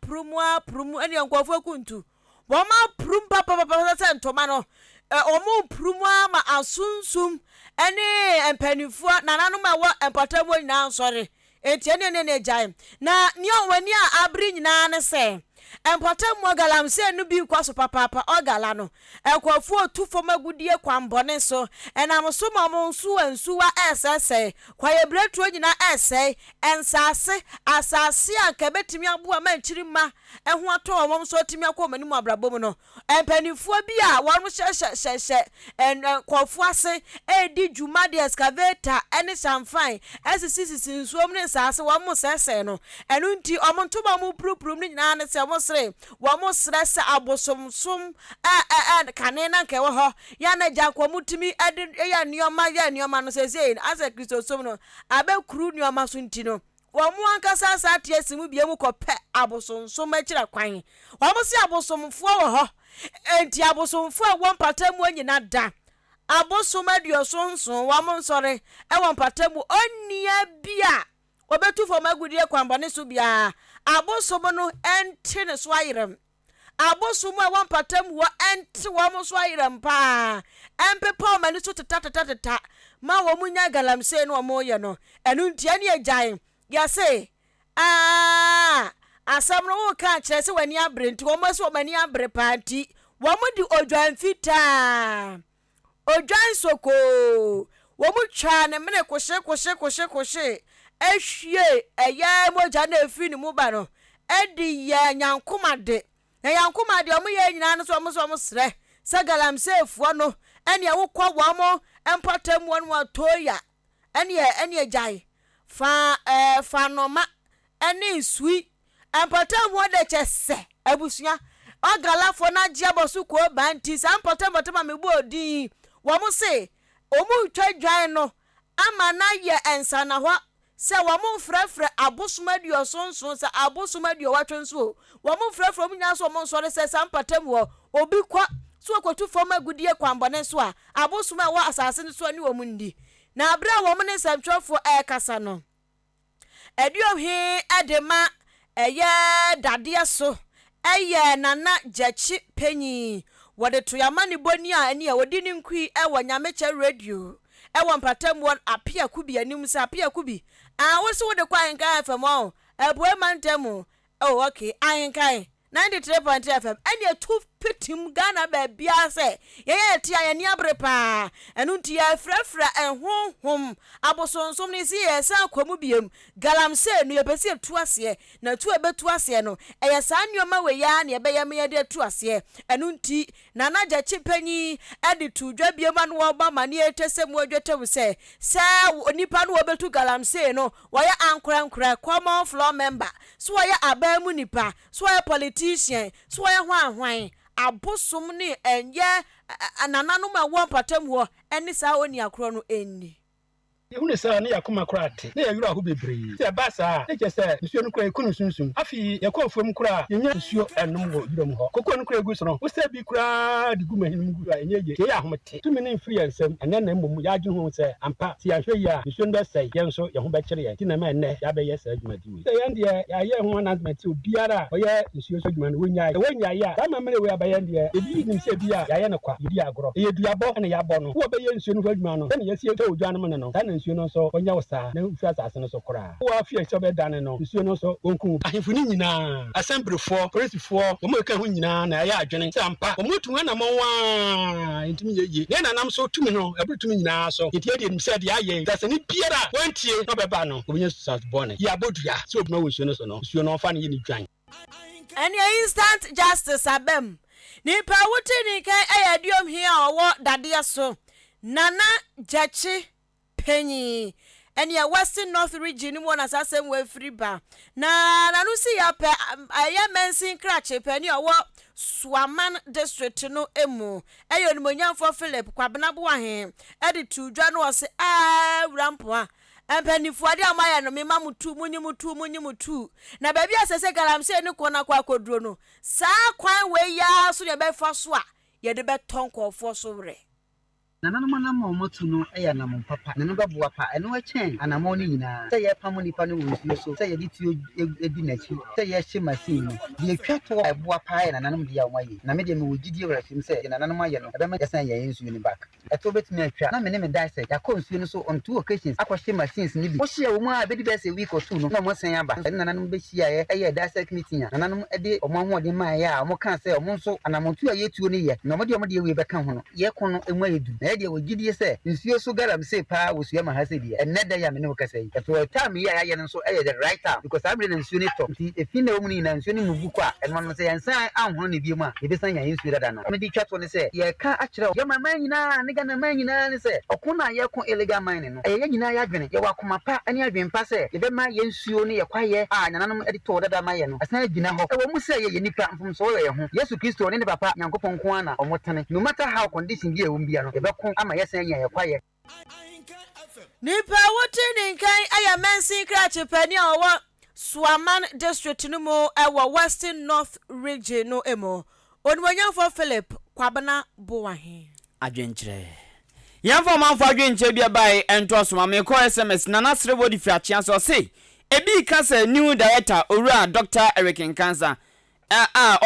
prumu ene nkofo kuntu wo ma prum papa se ntoma no o mu prumu ma asunsum ene empanifo nananu ma wo empatamu nyina nsore enti ene jai na ni onwani a abri nyina ne se Empotem galamse no bi kwaso papa ogala no ekwafu otufo magudie kwambone so enamso mamonsu ansuwa esese kwaye bretro nyina ese ensase asase anka betimi aboa manchiri ma eho ato omom so timi akoma nimu abrabom no empanifuo bi a wonu hye en kwafu ase edi djuma de excavator ene sanfan SCCC nsuom ne nsase wo mo sese no enu nti omonto ba mu purupuru nyina ne se wamo stress abosomsom kanena nke wo ho ya na jakwa ya nioma no sese as a Christosom no abekuru nioma so nti no wamo ankasa satie simu biemu kope abosomsom akira kwan wamo si abosomfo wo ho enti abosomfo a won patamu anyina da abosom aduosonson wamo nsore e won patamu onnia bia obetu fo magudie kwambone so bia abosom no ente ne so ayirem abosom a wan patam wo ente wo mo so ayirem pa empepa mani so tata ma wo munya galamse no mo ye no enu ntia ne agyan ya se asam no wo ka kire se wani abre nti wo mo so mani abre pa nti wo mo di odwan fita odwan soko wo mu twa ne mene koshe ehwie eya moja na efi ni mu ba no edi ye nyankomade na yankomade omo ye nyina no so omo sre sagalam sefuo no ene ye wokọ wo mo empatam wonu atoya ene jai fa noma ene sui empatam wo de chese abusua ogalafo na jiabosu ko banti sa empatam me bo odi wo mo se omo twa dwan no ama na ye ensa na ho se wo mo frefre abosomaduo sonson se abosomaduo watwenso wo mo frefre mo nya so mo nsore se sampatam wo obi kwa so akotu fom agudie kwambone so a abosoma wo asase ne so ani wo mundi na abra wo mo ne samtwofo kasa no eduo he edema eye dade so eye nana jachi penyi wode to yamane boni a ene a wodi ne nkui ewo nyameche radio ewo mpatam won apia kubi anim se apia kubi wo so wode kwa Ahenkan FM o ebue mantemu oh okay Ahenkan 93.3 FM ene tu pitim Ghana ba bia se ye tia ye ni abre pa enu ntia frafra enhonhom abosonsom ni si ye sa kwamu biem galamse nu ye pese tu ase na tu ebetu ase no eye sa nyoma we ya na ebe ye me de tu ase enu nti na naja chipanyi edi tu dwa biem anu oba mane etese mu odwetem se onipa no obetu galamse no wo ya ankra common floor member so wo ya abamu nipa so wo ya politician so wo ya hwan abosom ni enye anananom a wo patam ho eni sa oni akro no enni Ehune sa ne yakoma krate na yawura ho bebre se ba sa ne kese nsuo no kura ekunu sunsun afi yakofom kura yenya nsuo enom ho yirom ho kokko no kura egu so no wo se bi kura de gu mahinum gu enyeje ke ya ahomte tumi ne mfiri yansam ene na mmom ya agye ho se ampa ti ahwe ya nsuo no besai yenso ye ho be kire ye ti na ma enne ya be ye sa adwumadi we se yende ya ye ho announcement obiara oye nsuo so adwuma no wonya ya da ma mele we abayende ebi nim se bia ya ye ne kwa yedi agro ye duabo na ya bo no wo be ye nsuo no adwuma no na ye sie to odwan no nsuo no so onya wosa na ufi asase no so kora wo afia so be dane no nsuo no so onku ahemfo ni nyina assemblyfo policefo wo mo ka ho nyina na ya adwene sampa wo motu na monwa intimi yeye ne nanam so tumi no ebutumi nyina so yetie de nim said ya ye dase ni biara wantie no be ba no obinya susas born ya bodua so obna wo nsuo no so no nsuo no fa ne ni dwan and your instant justice abem ni pa wuti ni kai ayadiom here owo dade so nana jachi penyi eni a western north region mo na sasem we free ba na no si ya pe aye mensin krache penyi owo Swaman district no emu eyo ni monyamfo Philip kwabena bo ahen edi tudwa no se rampo a empanifu ade amaya no mema mutu munyimutu na baabi asese galamse ni kona kwa koduro no saa kwan we ya so ne be fa so a ye de be tonkofo so wre nananoma na momotu no eya na papa ne no beboa pa eno achen anamo ni nyina se ye pam nipa no wonsuo so se ye ditio edi nachi se ye hye machine no de twato eboa pa ye nananom de ya waye na me de me wogidie wrafim se nananoma ye no ebe me yesan ye nsuo ni back eto betumi atwa na me ne me dai se yakọ nsuo no so on 2 occasions akwahye machines ni bi wo hye wo mu a bedi be se week or 2 no na mo san aba nananom be hia ye eye dai se meeting a nananom ede omo ho de ma ye a omo kan se omo nso anamotu a yetuo ni ye na omo de we be kan ho no ye kono emu edu de wogidie se nsuo so garam se pa wosua ma hase die eneda ya me ne wokasai so time ya ya nso eye the right time because I'm reading nsuo ni to efi na omuni na nsuo ni mugu kwa eno no se yansan anhono ne biem a ebesan ya nsuo dada na me di twato ne se ye ka akire ye mama nyina ne ga na man nyina ne se okuna ye ko illegal mine no ye nyina ya dwene ye wakoma pa ani adwen pa se ye be ma ye nsuo ne ye kwaye a nananom edi to dada ma ye no asan agina ho e wo mu se ye nipa mfom so ye ho Yesu Kristo ne papa Nyankopon ko ana omotene no matter how condition bi e wo bia no ye be ko ama yesen ye kwaye nipa wuti ni kan aya mensin krache pani owo Swaman district no mo ewo western north region no emo onwanyafo Philip kwabena bowahe adwenkyere yamfo manfo adwenkyere bia bai entosoma me call SMS na nasre body fiachia so say ebi kasa new director owura Dr. Ahenkan Kasiebo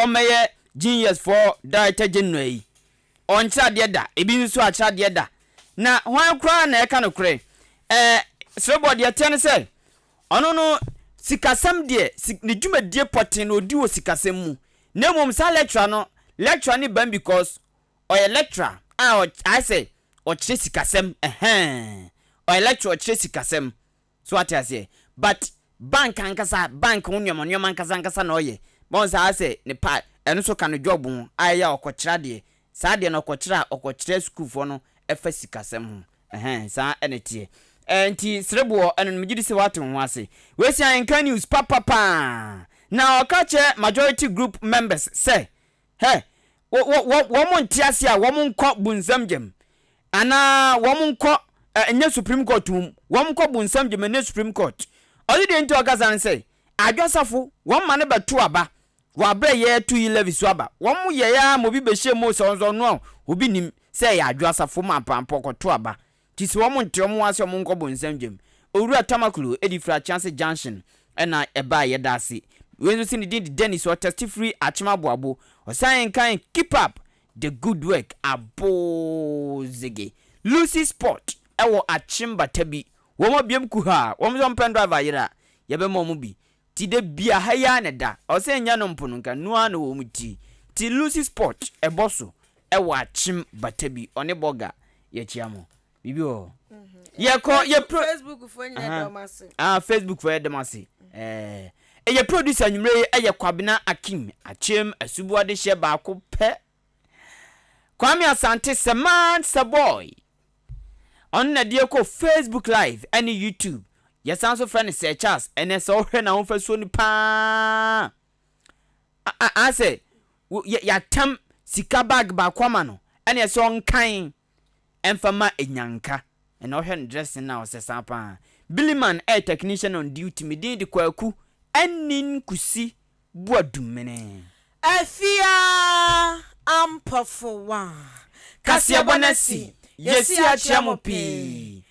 omeye genius for director general oncha de da ebi nso acha de da na hwan kura na eka no kure srebo de tene se ono no sikasam de ne dwumadie poten odi wo sikasam mu na mom sa lecture ni ban because oy lecturer I say o kire sikasam oy lecture o kire sikasam so what I say but bank ankasa bank onyomonyo ankasa na oye bon sa say ne pa eno so kan job mu aya okokira de sa de no okokira school fo no efa sikasam sa enetie enti srebo eno mgidi se watu ho ase we si Ahenkan news papa na okache majority group members say hey wo mo ntiase a wo mo nko bunzam gem ana wo mo nko enye Supreme Court wom ko bu nsam jemene Supreme Court odi de nti okasa ne say adwasafo wom ma ne beto aba wa bra ye 211 so aba wom ye ya mo bi be hye mo so no obi nim say ya adwasafo ma pampo ko to aba ti se wom nte wom ase wom ko bu nsam jem owura tamakulu edi fra chance junction ena eba ye dase wenzo sin di Dennis or test free achima boabo osan kan keep up the good work abozege Lucy Sport ewo achimba tabi womo biem ku ha womo zo pen driver yira yebe mo mu bi ti de bia ha ya ne da osan nya no mpono nka noa na wo mu ti Lucy Sport eboso ewo achimba tabi one boga ye chiamo bibi o ye ko ye Facebook for nyina domase Facebook for domase eye producer nwumre eye Kwabena Akim achem asubuade hye baako pe Kwame Asante Seman Saboy on na die ko Facebook live and YouTube yes also friend say Charles and so hwe na ho so ni pa I say ya tam sika bag ba kwama no and yes on kan emfama enyanka and no hwe dressing now say sapa Billyman a technician on duty me di kwaku anin kusi buadumene afia ampafo wa Kasiebo nasi yesi achiamopi